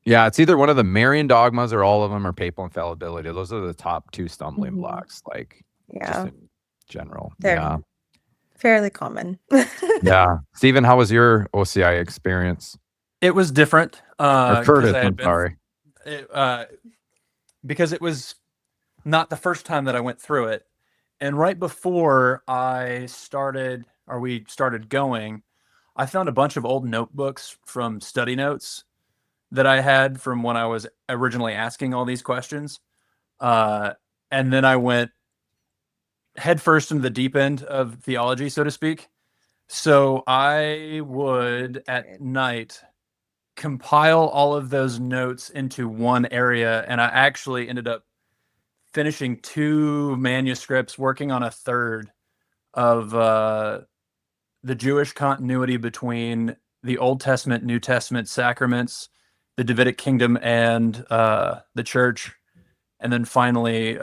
Yeah, it's either one of the Marian dogmas or all of them are papal infallibility. Those are the top two stumbling Mhm. blocks, like just Yeah, in general. they're Yeah. fairly common. Yeah. Steven, how was your OCI experience? It was different Or because Curtis, I I'm had been sorry. it, because it was not the first time that I went through it. And right before we started going, I found a bunch of old notebooks from study notes that I had from when I was originally asking all these questions. Uh, and then I went headfirst into the deep end of theology, so to speak. So I would at night compile all of those notes into one area, and I actually ended up finishing two manuscripts, working on a third of the Jewish continuity between the Old Testament, New Testament sacraments, the Davidic kingdom, and the church, and then finally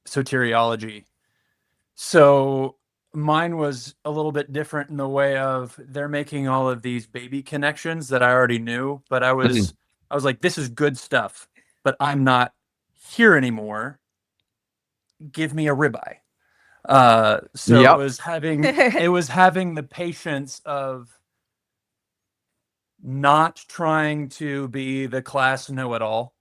soteriology. So mine was a little bit different in the way of they're making all of these baby connections that I already knew, but I was like, this is good stuff, but I'm not here anymore. Give me a ribeye. So Yep. it was having the patience of not trying to be the class know-it-all,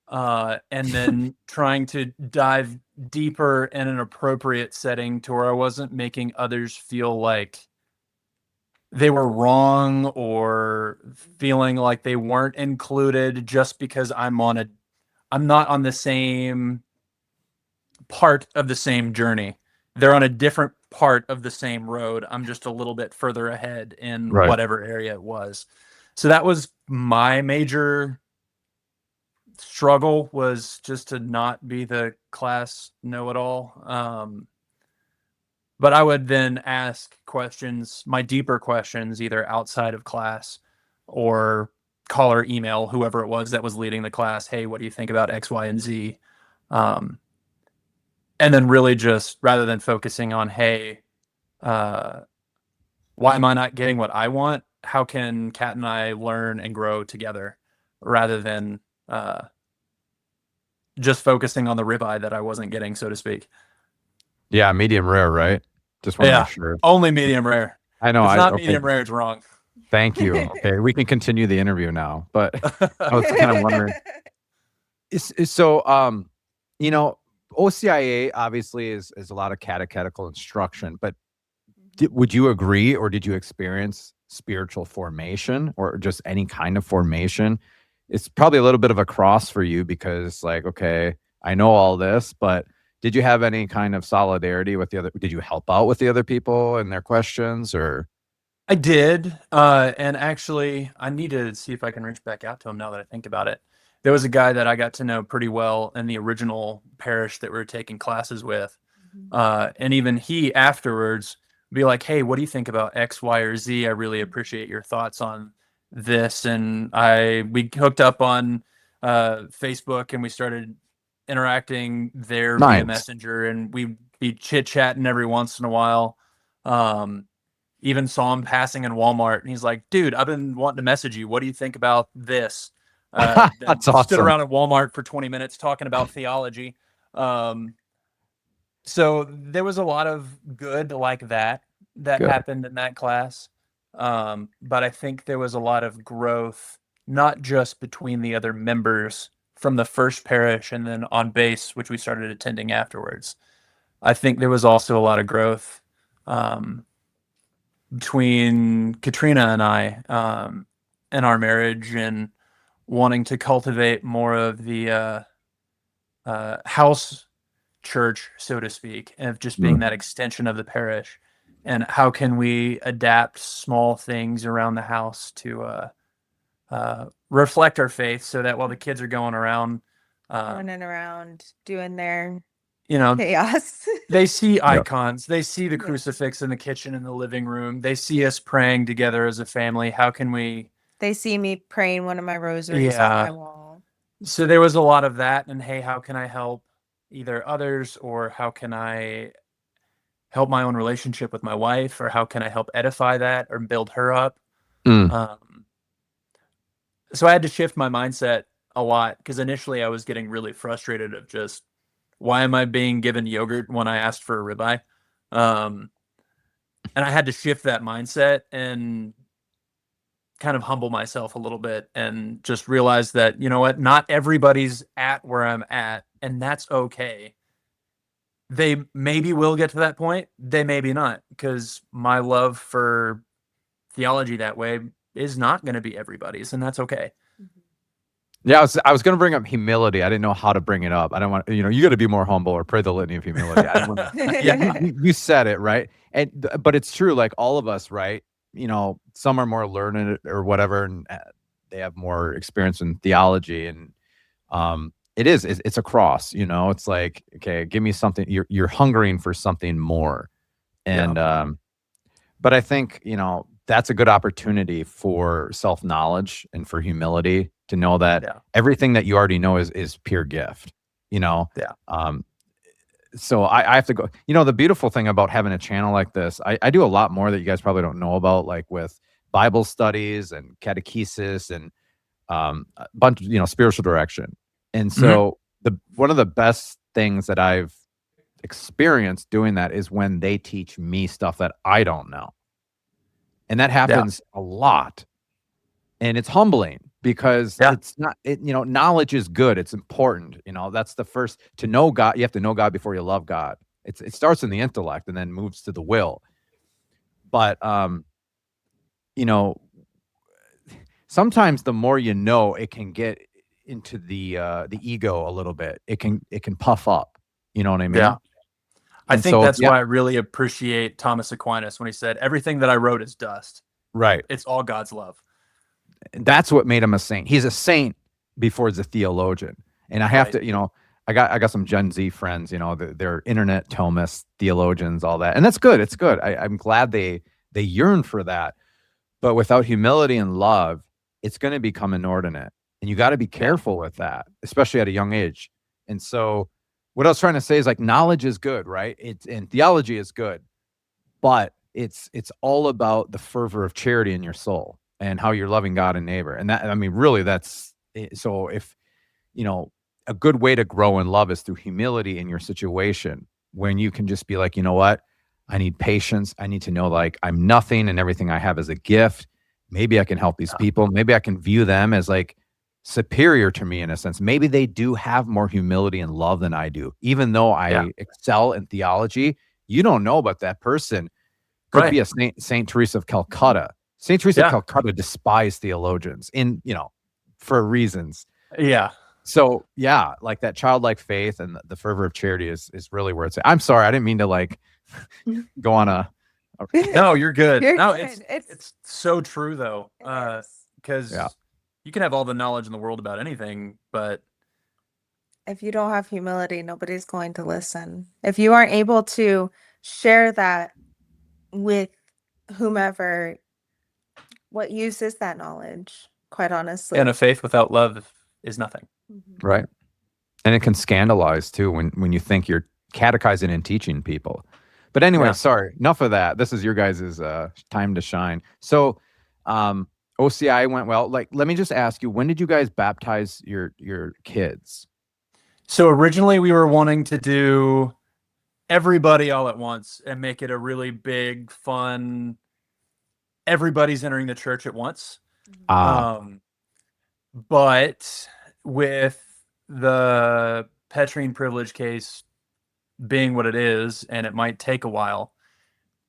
and then trying to dive deeper in an appropriate setting to where I wasn't making others feel like they were wrong or feeling like they weren't included just because I'm not on the same part of the same journey. They're on a different part of the same road. I'm just a little bit further ahead in Right. whatever area it was. So that was my major struggle, was just to not be the class know-it-all. But I would then ask questions, my deeper questions, either outside of class or call or email whoever it was that was leading the class. Hey, what do you think about X, Y, and Z? And then really just, rather than focusing on, hey, why am I not getting what I want? How can Kat and I learn and grow together, rather than just focusing on the ribeye that I wasn't getting, so to speak. Yeah, medium rare, right? Just want to make sure. Only medium rare. I know. If it's not Okay. medium rare, it's wrong. Thank you. Okay, we can continue the interview now. But I was kind of wondering. So, you know, OCIA obviously is a lot of catechetical instruction, but would you agree, or did you experience spiritual formation or just any kind of formation? It's probably a little bit of a cross for you because, like, okay, I know all this, but did you have any kind of solidarity with the other? Did you help out with the other people and their questions, or? I did. And actually, I need to see if I can reach back out to him now that I think about it. There was a guy that I got to know pretty well in the original parish that we were taking classes with. And even he afterwards be like, hey, what do you think about X, Y, or Z? I really appreciate your thoughts on this. And we hooked up on Facebook, and we started interacting there via Nice. Messenger, and we'd be chit-chatting every once in a while. Even saw him passing in Walmart, and he's like, dude, I've been wanting to message you. What do you think about this? That's awesome. Stood around at Walmart for 20 minutes talking about theology. So there was a lot of good like that Good. happened in that class. But I think there was a lot of growth, not just between the other members from the first parish and then on base, which we started attending afterwards. I think there was also a lot of growth between Katrina and I in our marriage, and wanting to cultivate more of the house church, so to speak, of just being that extension of the parish. And how can we adapt small things around the house to reflect our faith, so that while the kids are going around, running around doing their chaos, they see icons, they see the crucifix in the kitchen, in the living room, they see us praying together as a family. How can we? They see me praying one of my rosaries on my wall. So there was a lot of that, and hey, how can I help either others, or how can I help my own relationship with my wife, or how can I help edify that or build her up? So I had to shift my mindset a lot, because initially I was getting really frustrated of just, why am I being given yogurt when I asked for a ribeye? And I had to shift that mindset and kind of humble myself a little bit, and just realize that, you know what, not everybody's at where I'm at, and that's okay. They maybe will get to that point, they maybe not, because my love for theology that way is not going to be everybody's, and that's okay. Yeah, I was going to bring up humility. I didn't know how to bring it up. I don't want, you got to be more humble or pray the litany of humility. You said it right, but it's true. Like all of us, right? Some are more learned or whatever, and they have more experience in theology, and it's a cross. It's like, okay, give me something. You're hungering for something more, and But I think, that's a good opportunity for self-knowledge and for humility to know that Yeah. everything that you already know is pure gift, you know? Yeah. Um, so I have to go. The beautiful thing about having a channel like this, I do a lot more that you guys probably don't know about, like with Bible studies and catechesis and a bunch of, spiritual direction. And Mhm. so one of the best things that I've experienced doing that is when they teach me stuff that I don't know. And that Yeah. happens a lot. And it's humbling because Yeah. it's not, knowledge is good. It's important. That's the first to know God. You have to know God before you love God. It starts in the intellect and then moves to the will. But, you know, sometimes the more you know, it can get into the ego a little bit. It can puff up. You know what I Yeah. mean? I And think so, that's yeah, why I really appreciate Thomas Aquinas when he said, everything that I wrote is dust. right. It's all God's love. That's what made him a saint. He's a saint before he's a theologian. And I have Right. to, I got some Gen Z friends, they're internet Thomists, theologians, all that. And that's good. It's good. I'm glad they yearn for that. But without humility and love, it's going to become inordinate. And you got to be Yeah. careful with that, especially at a young age. And so what I was trying to say is, like, knowledge is good, right? And theology is good, but it's all about the fervor of charity in your soul and how you're loving God and neighbor. And that, I mean, really, that's so if a good way to grow in love is through humility in your situation, when you can just be like, you know what, I need patience. I need to know, like, I'm nothing and everything I have is a gift. Maybe I can help these people. Maybe I can view them as like superior to me in a sense. Maybe they do have more humility and love than I do, even though Yeah. I excel in theology. You don't know about that person. Could Right. be a Saint Teresa of Calcutta. Saint Teresa of Yeah. Calcutta despised theologians for reasons. Yeah. So yeah, like that childlike faith and the fervor of charity is really where it's at. I'm sorry, I didn't mean to like go on a No, you're good. You're No, good. it's so true though. It is. yeah. Because you can have all the knowledge in the world about anything, but If you don't have humility, nobody's going to listen. If you aren't able to share that with whomever, what use is that knowledge? Quite honestly. and a faith without love is nothing. Mhm. Right. And it can scandalize too when you think you're catechizing and teaching people. But anyway, Yeah. sorry, enough of that. This is your guys' time to shine. So OCI went well. Like, let me just ask you, when did you guys baptize your kids? So originally we were wanting to do everybody all at once and make it a really big, fun, everybody's entering the church at once. Um, but with the Petrine privilege case being what it is, and it might take a while,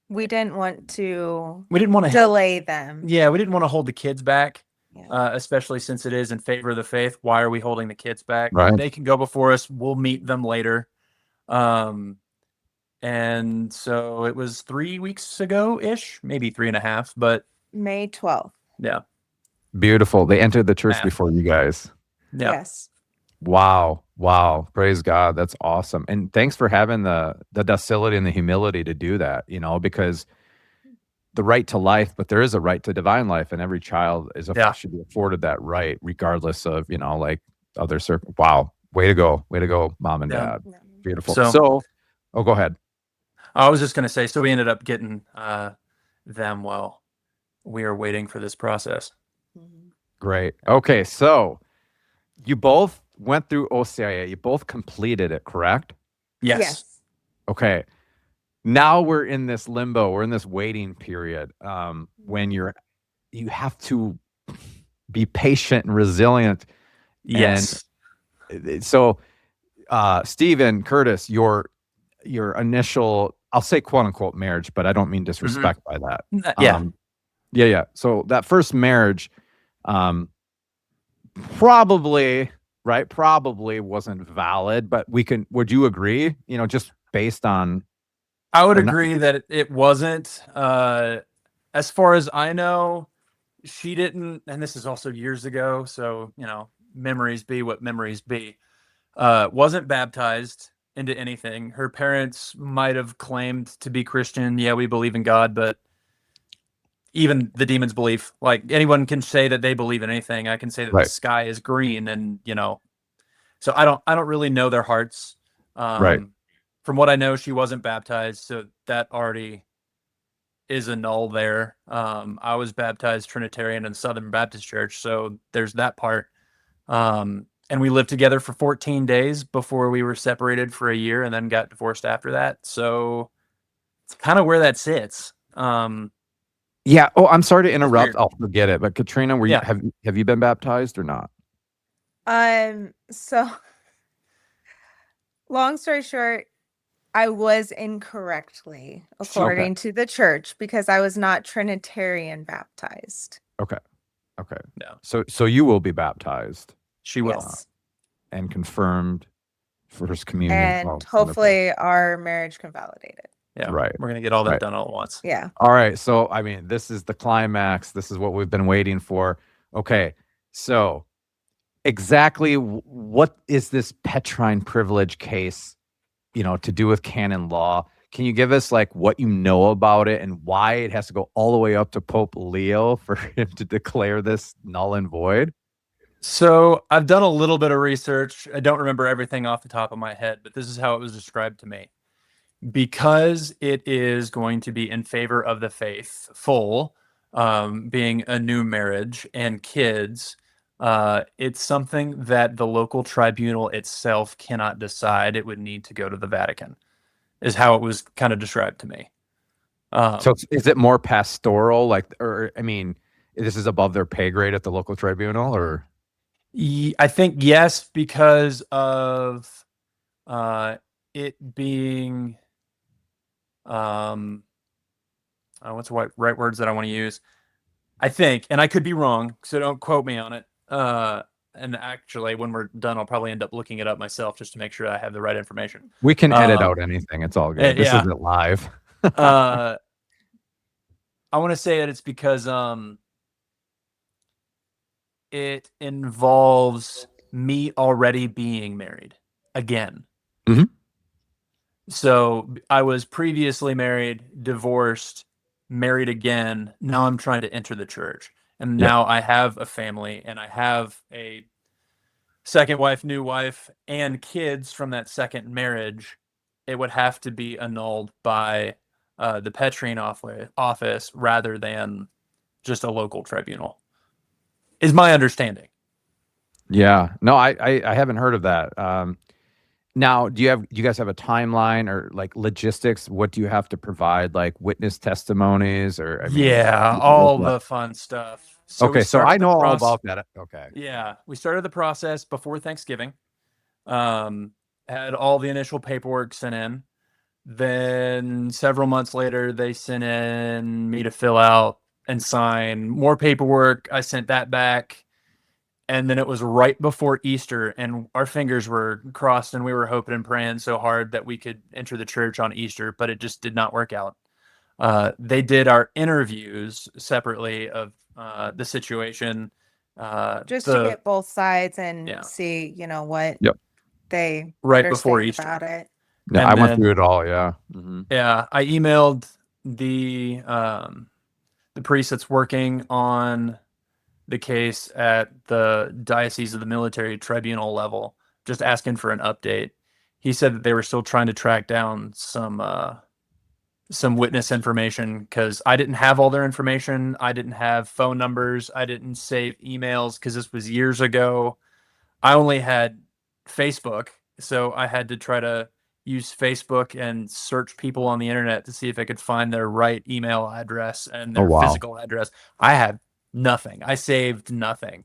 We didn't want to we didn't want to delay them. Yeah, we didn't want to hold the kids back, Yeah. especially since it is in favor of the faith. Why are we holding the kids back? Right. They can go before us. We'll meet them later. And so it was 3 weeks ago ish, maybe 3.5, but May 12th. yeah. Beautiful. They entered the church Math. before you guys. Yeah. Yes. Wow. Praise God. That's awesome. And thanks for having the docility and the humility to do that, because the right to life, but there is a right to divine life, and every child should be afforded that right, regardless of, like other wow. Way to go, mom and Yeah. dad. Beautiful. So Go ahead. I was just going to say, so we ended up getting them while we are waiting for this process. Great. Okay. So you both went through OCIA. You both completed it, correct? Yes. Okay. Now we're in this limbo. We're in this waiting period when you have to be patient and resilient. Yes. And so, Stephen, Curtis, your initial, I'll say quote unquote marriage, but I don't mean disrespect by that. Yeah. Yeah. So that first marriage, probably wasn't valid, but would you agree, just based on, I would agree that it wasn't. As far as I know, she didn't, and this is also years ago, so memories be what memories be. Wasn't baptized into anything. Her parents might have claimed to be Christian. Yeah, we believe in God, but even the demon's belief. Like anyone can say that they believe in anything. I can say that the Right. sky is green, and so I don't really know their hearts. Right. From what I know, she wasn't baptized, so that already is a null there. I was baptized Trinitarian in Southern Baptist Church, so there's that part. And we lived together for 14 days before we were separated for a year and then got divorced after that. So it's kind of where that sits. Yeah. Oh, I'm sorry to It's interrupt. weird. I'll forget it. But Katrina, were you Yeah. have you been baptized or not? So long story short, I was incorrectly according to the church because I was not Trinitarian baptized. Okay. Okay. No, So you will be baptized she will. Yes. and confirmed first communion. And Oh, wonderful. hopefully our marriage can validate it. Yeah. Right. We're going to get all that Right. done all at once. Yeah. All right. So, I mean, this is the climax. This is what we've been waiting for. Okay. So, exactly what is this Petrine privilege case, to do with canon law? Can you give us like what you know about it and why it has to go all the way up to Pope Leo for him to declare this null and void? So I've done a little bit of research. I don't remember everything off the top of my head, but this is how it was described to me. Because it is going to be in favor of the faithful, being a new marriage and kids, it's something that the local tribunal itself cannot decide. It would need to go to the Vatican, is how it was kind of described to me. So, is it more pastoral, or I mean, this is above their pay grade at the local tribunal, or? I think yes, because of it being what's the right words that I want to use? I think, and I could be wrong, so don't quote me on it. And actually, when we're done, I'll probably end up looking it up myself just to make sure I have the right information. We can edit out anything. It's all good. This Yeah. isn't live. I want to say that it's because it involves me already being married again. Mhm. So I was previously married, divorced, married again. Now I'm trying to enter the church. And Yep. now I have a family and I have a second wife, new wife, and kids from that second marriage. It would have to be annulled by the Petrine office rather than just a local tribunal, is my understanding. Yeah. No, I haven't heard of that. Now, do you guys have a timeline or like logistics? What do you have to provide, like witness testimonies, or I mean, Yeah, all the fun stuff. So we okay, so I started the know all process. about that. Okay. Yeah, we started the process before Thanksgiving. Um, had all the initial paperwork sent in. Then several months later, they sent in me to fill out and sign more paperwork. I sent that back. And then it was right before Easter, and our fingers were crossed, and we were hoping and praying so hard that we could enter the church on Easter, but it just did not work out. They did our interviews separately of the situation. Just to get both sides and Yeah. see, what Yep. they Right before understand Easter. about it. Yeah, And I went then- through it all. Yeah. Mhm. Yeah, I emailed the priest that's working on the case at the Diocese of the Military Tribunal level, just asking for an update. He said that they were still trying to track down some witness information because I didn't have all their information. I didn't have phone numbers. I didn't save emails because this was years ago. I only had Facebook, so I had to try to use Facebook and search people on the internet to see if I could find their right email address and their wow. physical address. I had nothing. I saved nothing.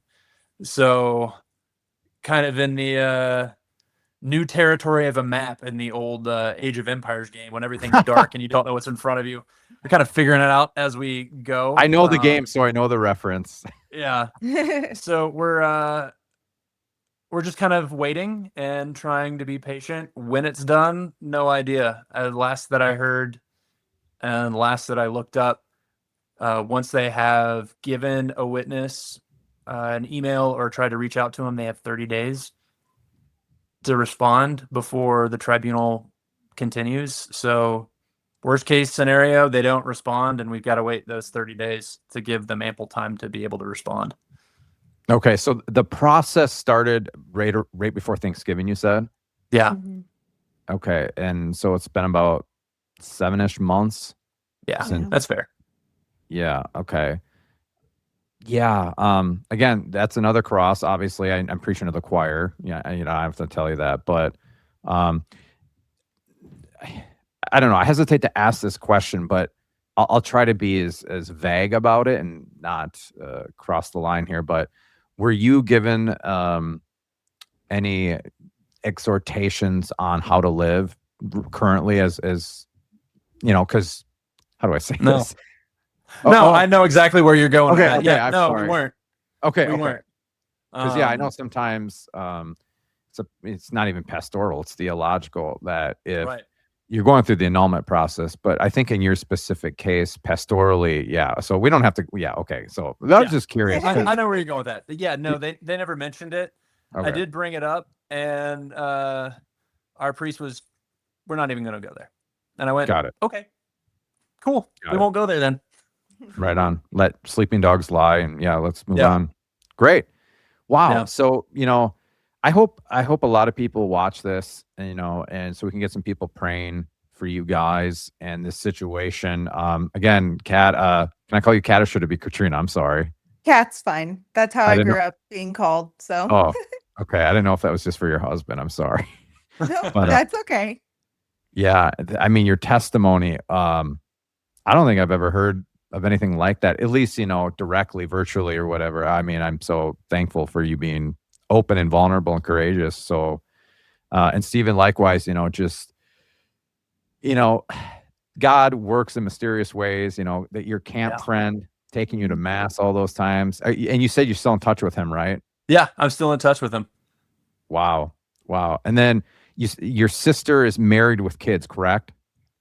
So kind of in the new territory of a map in the old Age of Empires game when everything's dark and you don't know what's in front of you. We're kind of figuring it out as we go. I know the game, so I know the reference. Yeah. So we're just kind of waiting and trying to be patient. When it's done, no idea. Last that I heard and last that I looked up, once they have given a witness an email or tried to reach out to them, they have 30 days to respond before the tribunal continues. So Worst case scenario, they don't respond, and we've got to wait those 30 days to give them ample time to be able to respond. Okay, so the process started right before Thanksgiving, you said? Yeah. Mhm. Okay, and so it's been about 7-ish months Yeah. since. That's fair. Yeah, okay. Yeah, again, that's another cross. Obviously, I'm preaching to the choir. Yeah, I have to tell you that, but um, I don't know. I hesitate to ask this question, but I'll try to be as vague about it and not cross the line here. But were you given any exhortations on how to live currently as because how do I say No. this? No, I know exactly where you're going with Okay, that. okay, Yeah, I'm no, we sorry. weren't. Okay, We okay. weren't. Because I know sometimes it's not even pastoral; it's theological. That if Right. you're going through the annulment process, but I think in your specific case, pastorally, yeah. So we don't have to. Yeah, okay. So I was Yeah. just curious. I know where you're going with that. Yeah, no, they never mentioned it. I Okay. did bring it up, and our priest was, we're not even going to go there. And I went, Got it. okay, cool. Got We it. won't go there then. Right on. Let sleeping dogs lie, and yeah, let's move Yeah. on. Great. Wow. Yeah. So I hope a lot of people watch this, and so we can get some people praying for you guys and this situation. Again, Kat, can I call you Kat or should it be Katrina? I'm sorry. Cat's fine. That's how I I didn't know. grew up being called. So Oh, okay. I didn't know if that was just for your husband. I'm sorry. no, But that's okay. yeah, I mean, your testimony. I don't think I've ever heard of anything like that. At least directly, virtually, or whatever. I mean, I'm so thankful for you being open and vulnerable and courageous. So, and Stephen, likewise, just God works in mysterious ways. That your camp Yeah. friend taking you to mass all those times, and you said you're still in touch with him, right? Yeah, I'm still in touch with him. Wow, wow. And then your sister is married with kids, correct?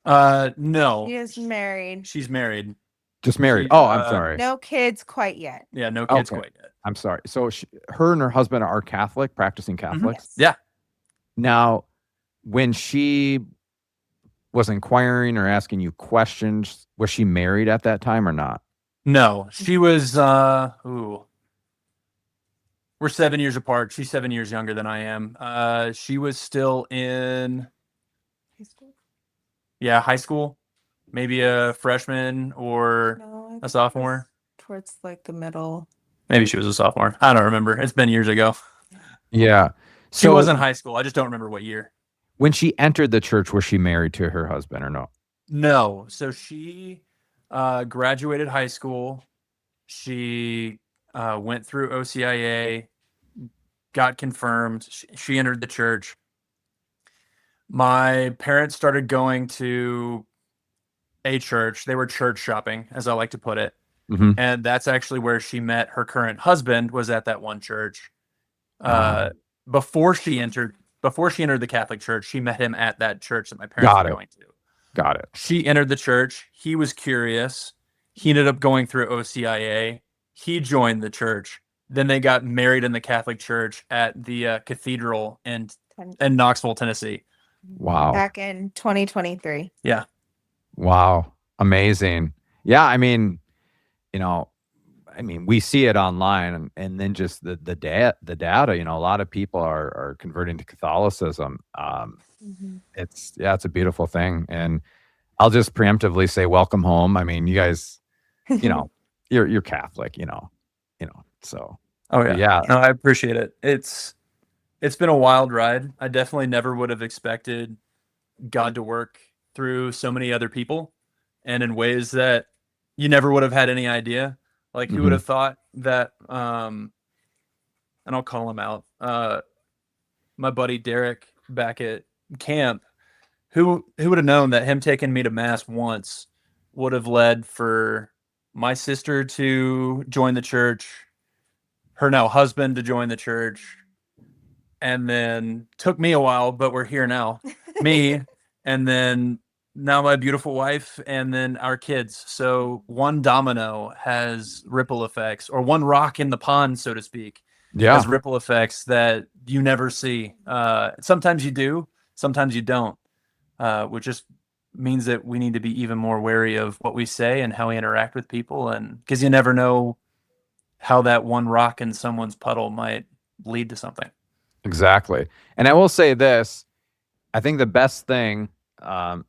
No. She is married. She's married. Just married. She's, Oh, I'm sorry. No kids quite yet. Yeah, no kids Okay. quite yet. I'm sorry. So her and her husband are Catholic, practicing Catholics. Yeah. Now, when she was inquiring or asking you questions, was she married at that time or not? No, she was, we're 7 years apart. She's 7 years younger than I am. She was still in, High school? yeah, high school, maybe a freshman or No, I think a it sophomore. was towards like the middle. Maybe she was a sophomore. I don't remember. It's been years ago. Yeah. She So was in high school. I just don't remember what year. when she entered the church, was she married to her husband or no? No. So she graduated high school. She went through OCIA, got confirmed. She entered the church. My parents started going to a church. They were church shopping, as I like to put it. Mm-hmm. And that's actually where she met her current husband, was at that one church. Before she entered the Catholic Church, she met him at that church that my parents were going to. Got it. She entered the church. He was curious. He ended up going through OCIA. He joined the church. Then they got married in the Catholic Church at the cathedral in Knoxville, Tennessee. Wow. Back in 2023. Yeah. Wow. Amazing. Yeah. I mean, we see it online and then just the data, a lot of people are converting to Catholicism. It's a beautiful thing. And I'll just preemptively say, welcome home. I mean, you guys, you're Catholic, so. Oh yeah. Yeah. No, I appreciate it. It's been a wild ride. I definitely never would have expected God to work through so many other people and in ways that you never would have had any idea. Like who would have thought that and I'll call him out. My buddy Derek back at camp, who would have known that him taking me to mass once would have led for my sister to join the church, her now husband to join the church, and then took me a while, but we're here now. Me, and then now my beautiful wife, and then our kids. So one domino has ripple effects, or one rock in the pond, so to speak, has ripple effects that you never see. Sometimes you do, sometimes you don't, which just means that we need to be even more wary of what we say and how we interact with people, and because you never know how that one rock in someone's puddle might lead to something. Exactly. And I will say this, I think the best thing um,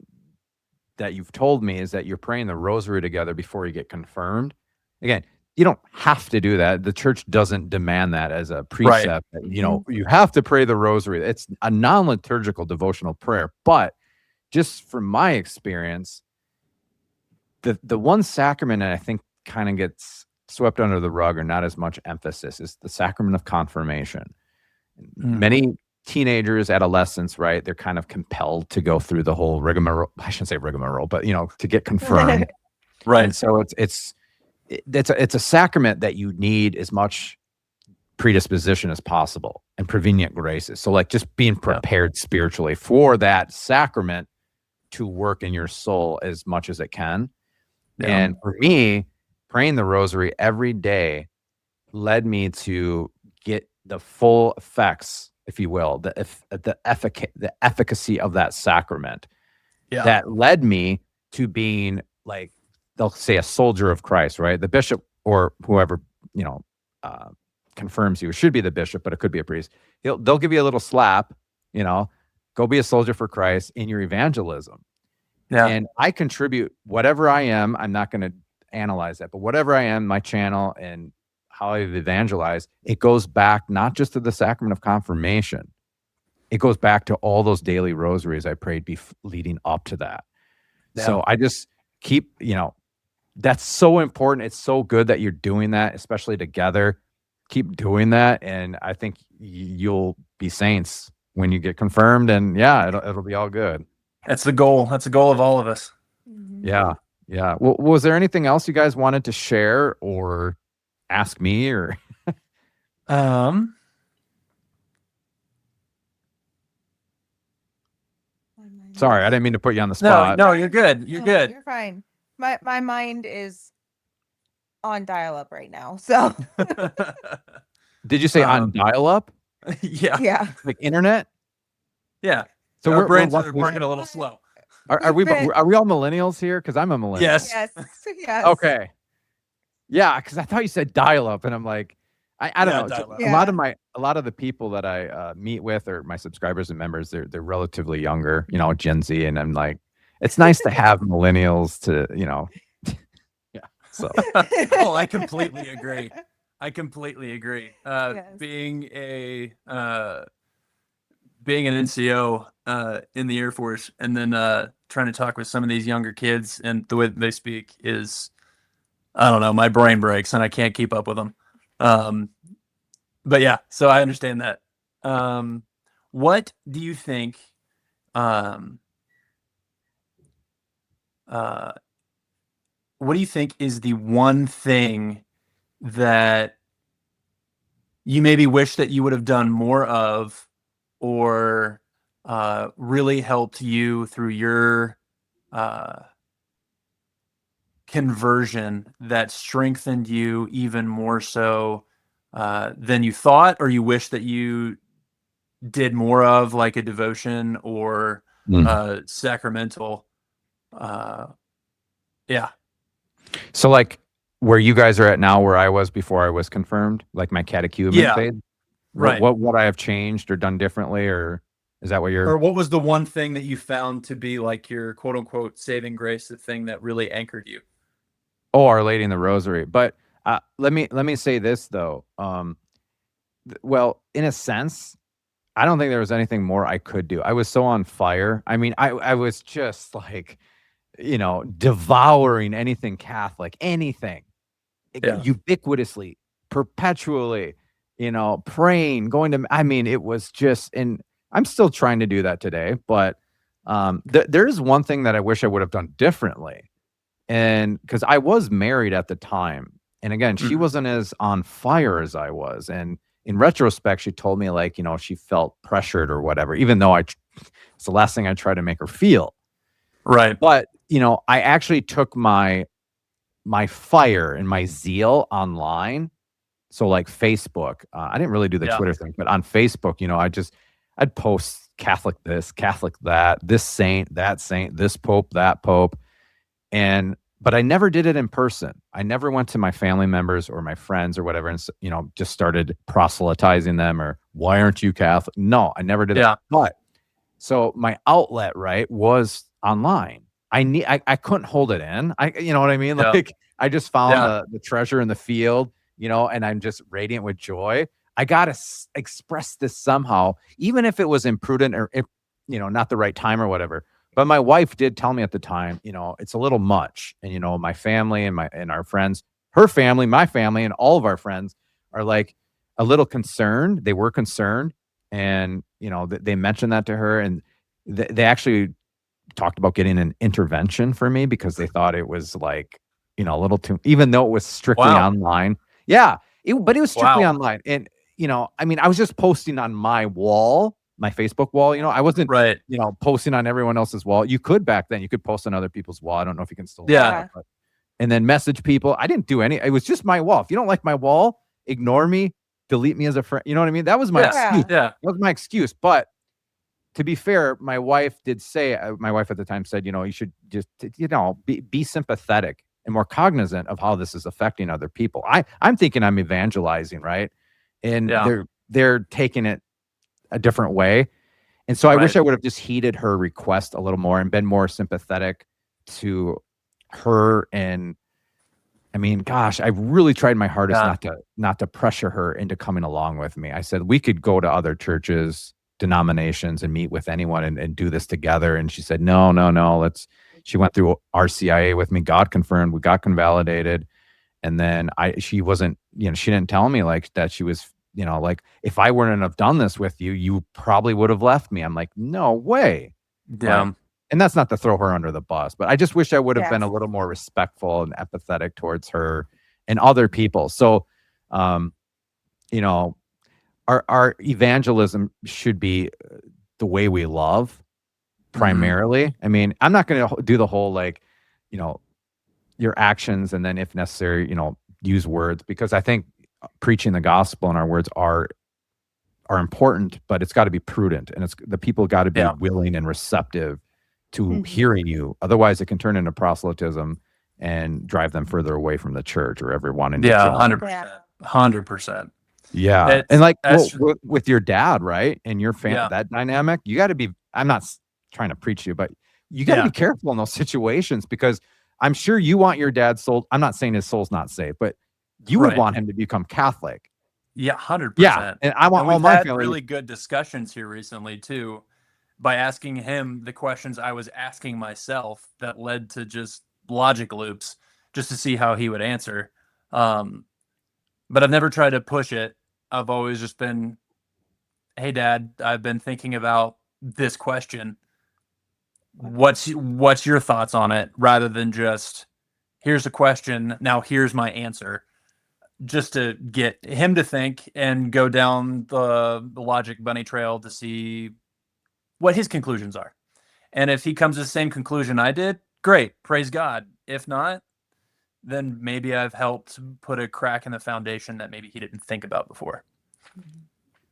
that you've told me is that you're praying the rosary together before you get confirmed. Again, you don't have to do that. The church doesn't demand that as a precept. That, you have to pray the rosary. It's a non-liturgical devotional prayer. But just from my experience, the one sacrament that I think kind of gets swept under the rug or not as much emphasis is the sacrament of confirmation. Many teenagers, adolescents, right? They're kind of compelled to go through the whole rigmarole. I shouldn't say rigmarole, but to get confirmed. Right. And so it's a sacrament that you need as much predisposition as possible and prevenient graces. So like just being prepared spiritually for that sacrament to work in your soul as much as it can. Yeah. And for me, praying the rosary every day led me to get the full effects, if you will, the efficacy of that sacrament. Yeah. That led me to being, like, they'll say, a soldier of Christ, right? The bishop or whoever, confirms you, it should be the bishop, but it could be a priest. They'll give you a little slap, go be a soldier for Christ in your evangelism. Yeah. And I contribute whatever I am. I'm not going to analyze that, but whatever I am, my channel and how I've evangelized, it goes back not just to the sacrament of confirmation. It goes back to all those daily rosaries I prayed leading up to that. Yeah. So I just keep, that's so important. It's so good that you're doing that, especially together. Keep doing that. And I think you'll be saints when you get confirmed, and it'll be all good. That's the goal. That's the goal of all of us. Yeah. Yeah. Well, was there anything else you guys wanted to share or ask me or? Sorry, I didn't mean to put you on the spot. No, you're good. You're good. You're fine. My mind is on dial-up right now. So. Did you say on dial-up? Yeah. Yeah. Like internet? Yeah. So our brains are working a little slow. Are we all millennials here? Because I'm a millennial. Yes. Okay. Yeah, because I thought you said dial-up, and I'm like, I don't know. Yeah. A lot of the people that I meet with, or my subscribers and members, they're relatively younger, Gen Z, and I'm like, it's nice to have millennials to, yeah. So. Oh, I completely agree. Yes. Being an NCO in the Air Force, and then trying to talk with some of these younger kids, and the way that they speak is, I don't know, my brain breaks and I can't keep up with them. But yeah, so I understand that. What do you think? What do you think is the one thing that you maybe wish that you would have done more of, or really helped you through your conversion, that strengthened you even more so than you thought, or you wish that you did more of, like a devotion or sacramental? Yeah. So like where you guys are at now, where I was before I was confirmed, like my catechumen phase? Right. What I have changed or done differently, or is that what you're? Or what was the one thing that you found to be like your quote unquote saving grace, the thing that really anchored you? Oh, Our Lady in the Rosary. But let me say this though. Well, in a sense, I don't think there was anything more I could do. I was so on fire. I mean, I was just like, devouring anything Catholic, anything, ubiquitously, perpetually, praying, going to, I mean, it was just, and I'm still trying to do that today, but there is one thing that I wish I would have done differently. And because I was married at the time, and again, she wasn't as on fire as I was. And in retrospect, she told me, like, she felt pressured or whatever, even though it's the last thing I try to make her feel. Right. But, I actually took my fire and my zeal online. So like Facebook, I didn't really do the Twitter thing, but on Facebook, I'd post Catholic this, Catholic that, this saint, this pope, that pope. But I never did it in person. I never went to my family members or my friends or whatever and, just started proselytizing them or why aren't you Catholic? No, I never did Yeah. that. But so my outlet, right, was online. I couldn't hold it in. You know what I mean? Yeah. Like I just found Yeah. the treasure in the field, and I'm just radiant with joy. I got to express this somehow, even if it was imprudent or if, not the right time or whatever. But my wife did tell me at the time, it's a little much. And, my family and our friends, her family, my family, and all of our friends are like a little concerned. They were concerned. And, they mentioned that to her. And they actually talked about getting an intervention for me because they thought it was like, a little too, even though it was strictly online. Yeah. But it was strictly online. And, I mean, I was just posting on my wall, my Facebook wall, I wasn't, Right. posting on everyone else's wall. You could back then, you could post on other people's wall. I don't know if you can still do Yeah. that, and then message people. I didn't do any, it was just my wall. If you don't like my wall, ignore me, delete me as a friend. You know what I mean? That was my excuse. Yeah. That was my excuse. But to be fair, my wife did say, my wife at the time said, you should just, be sympathetic and more cognizant of how this is affecting other people. I'm thinking I'm evangelizing, right? And they're taking it a different way. And so I wish I would have just heeded her request a little more and been more sympathetic to her. And I mean, gosh, I really tried my hardest not to pressure her into coming along with me. I said, we could go to other churches, denominations, and meet with anyone and do this together. And she said, no, she went through RCIA with me, got confirmed, we got convalidated. And then she wasn't, she didn't tell me like that she was, like, if I wouldn't have done this with you, you probably would have left me. I'm like, no way. Yeah. And that's not to throw her under the bus, but I just wish I would have been a little more respectful and empathetic towards her and other people. So, our evangelism should be the way we love primarily. Mm-hmm. I mean, I'm not going to do the whole, like, your actions and then if necessary, use words, because I think preaching the gospel and our words are important, but it's got to be prudent, and the people got to be willing and receptive to hearing you. Otherwise, it can turn into proselytism and drive them further away from the church or ever wanting to join. 100%. Yeah. And like with your dad, right? And your family, that dynamic, you got to be, I'm not trying to preach you, but you got to be careful in those situations, because I'm sure you want your dad's soul. I'm not saying his soul's not safe, but you would want him to become Catholic. Yeah, 100%. Yeah. And I want all my family. We've had really good discussions here recently too, by asking him the questions I was asking myself that led to just logic loops just to see how he would answer. But I've never tried to push it. I've always just been, hey, Dad, I've been thinking about this question. What's your thoughts on it? Rather than just, here's a question, now here's my answer. Just to get him to think and go down the logic bunny trail to see what his conclusions are. And if he comes to the same conclusion I did, great, praise God. If not, then maybe I've helped put a crack in the foundation that maybe he didn't think about before.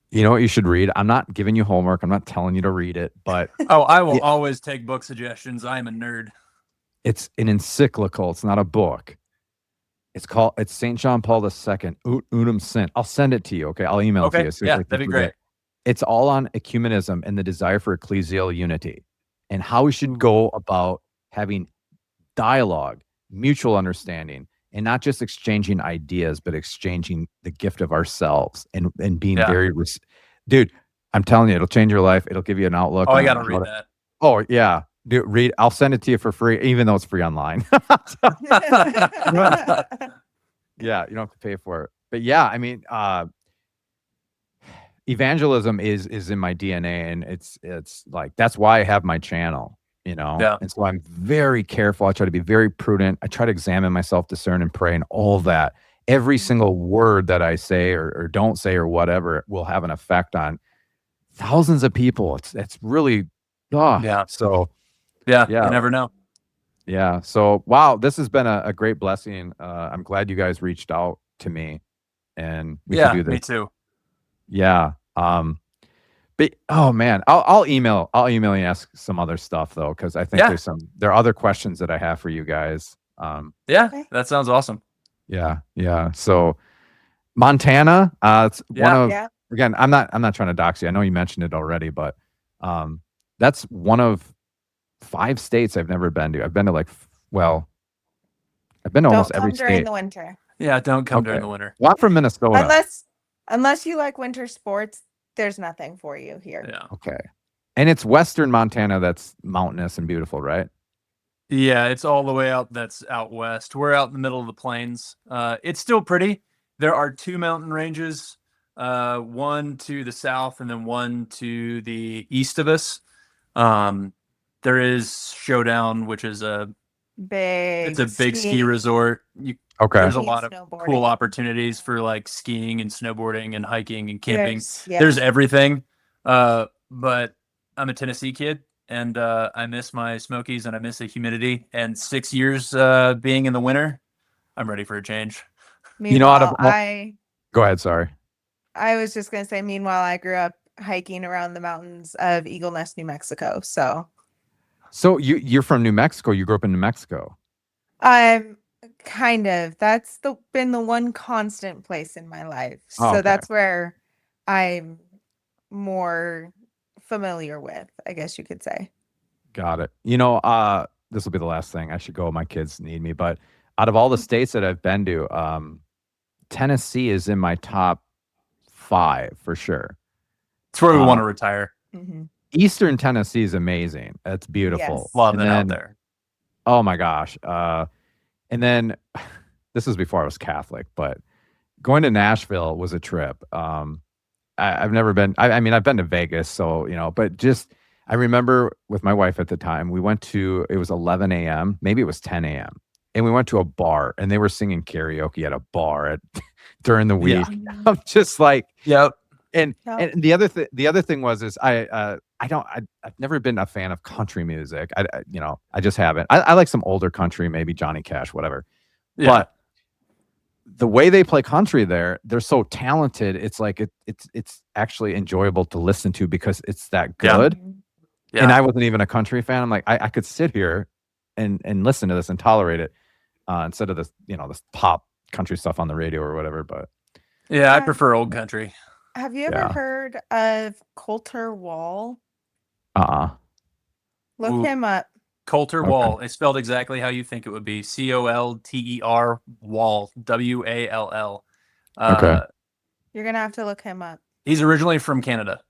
You know what you should read? I'm not giving you homework. I'm not telling you to read it, but I will always take book suggestions. I'm a nerd. It's an encyclical. It's not a book. It's St. John Paul II, Unum Sint. I'll send it to you. Okay. I'll email it to you. So yeah, that'd be great. It's all on ecumenism and the desire for ecclesial unity and how we should go about having dialogue, mutual understanding, and not just exchanging ideas, but exchanging the gift of ourselves and being very, dude, I'm telling you, it'll change your life. It'll give you an outlook. Oh, I got to read that. Oh yeah. Dude, read. I'll send it to you for free, even though it's free online. Yeah. You don't have to pay for it, but yeah, I mean, evangelism is in my DNA, and it's like, that's why I have my channel, and so I'm very careful. I try to be very prudent. I try to examine myself, discern, and pray, and all that. Every single word that I say or don't say or whatever will have an effect on thousands of people. It's really so you never know. Yeah. So, wow, this has been a great blessing. I'm glad you guys reached out to me, and we can do this. Me too. Yeah. But, oh man, I'll email you and ask some other stuff though, because I think Yeah. there are other questions that I have for you guys. Yeah, Okay. that sounds awesome. Yeah. So Montana, it's one Yeah. of Yeah. again, I'm not trying to dox you. I know you mentioned it already, but that's one of 5 states I've never been to. I've been to I've been to almost Don't every come during state. the winter. Yeah, don't come during Okay. the winter. Well, I'm from Minnesota. Unless you like winter sports, there's nothing for you here. Yeah. Okay. And it's western Montana that's mountainous and beautiful, right? Yeah, it's all the way out. That's out west. We're out in the middle of the plains. It's still pretty. There are 2 mountain ranges, one to the south and then one to the east of us. There is Showdown, which is it's a big ski skiing, resort. Okay. There's a hiking, lot of cool snowboarding. opportunities for like skiing and snowboarding and hiking and camping. Yeah. There's everything. But I'm a Tennessee kid and I miss my Smokies and I miss the humidity. And 6 years being in the winter, I'm ready for a change. Meanwhile, go ahead, sorry. I was just gonna say, meanwhile, I grew up hiking around the mountains of Eagle Nest, New Mexico. So you're from New Mexico. You grew up in New Mexico. Kind of. That's been the one constant place in my life. Oh, So okay. that's where I'm more familiar with, I guess you could say. Got it. This will be the last thing. I should go. My kids need me. But out of all the states that I've been to, Tennessee is in my top 5 for sure. It's where we want to retire. Mm-hmm. Eastern Tennessee is amazing. It's beautiful. Yes. Love it out there. Oh my gosh. And then this was before I was Catholic, but going to Nashville was a trip. I've never been. I mean, I've been to Vegas, so but just I remember with my wife at the time, we went to. It was 11 a.m. Maybe it was 10 a.m. And we went to a bar, and they were singing karaoke at a bar during the week. Yeah. I'm just like, yep. And the other thing was I've never been a fan of country music. I just haven't. I like some older country, maybe Johnny Cash, whatever. Yeah. But the way they play country there, they're so talented. It's like it's actually enjoyable to listen to because it's that good. Yeah. And I wasn't even a country fan. I'm like, I could sit here and listen to this and tolerate it instead of this this pop country stuff on the radio or whatever. But yeah, I prefer old country. Have you ever heard of Coulter Wall? Look him up. Coulter Wall. It's spelled exactly how you think it would be. Colter Wall. Wall. Okay. You're gonna have to look him up. He's originally from Canada,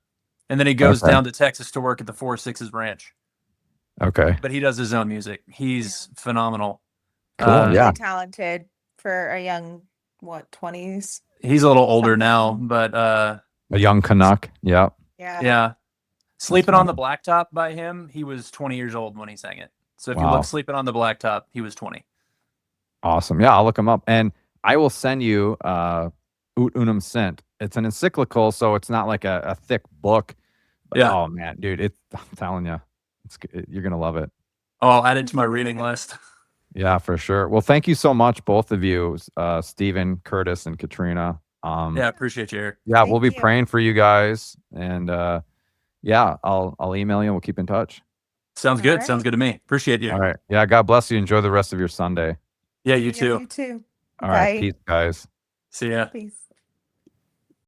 and then he goes down to Texas to work at the 4-6's ranch. Okay. But he does his own music. He's phenomenal. Cool. Really talented for a young 20s. He's a little older now, but a young Canuck. Yeah. Yeah. Sleeping on the Blacktop by him, he was 20 years old when he sang it. So if you look Sleeping on the Blacktop, he was 20. Awesome. Yeah, I'll look him up. And I will send you Ut Unum Sint. It's an encyclical, so it's not like a thick book. But, oh, man, dude, I'm telling you, you're going to love it. Oh, I'll add it to my reading list. Yeah, for sure. Well, thank you so much, both of you, Stephen, Curtis, and Katrina. Yeah, appreciate you, Eric. Yeah, we'll be praying for you guys. And yeah, I'll email you and we'll keep in touch. Sounds good. Sounds good to me. Appreciate you. All right. Yeah, God bless you. Enjoy the rest of your Sunday. Yeah, you too. You too. All right. Peace, guys. See ya. Peace.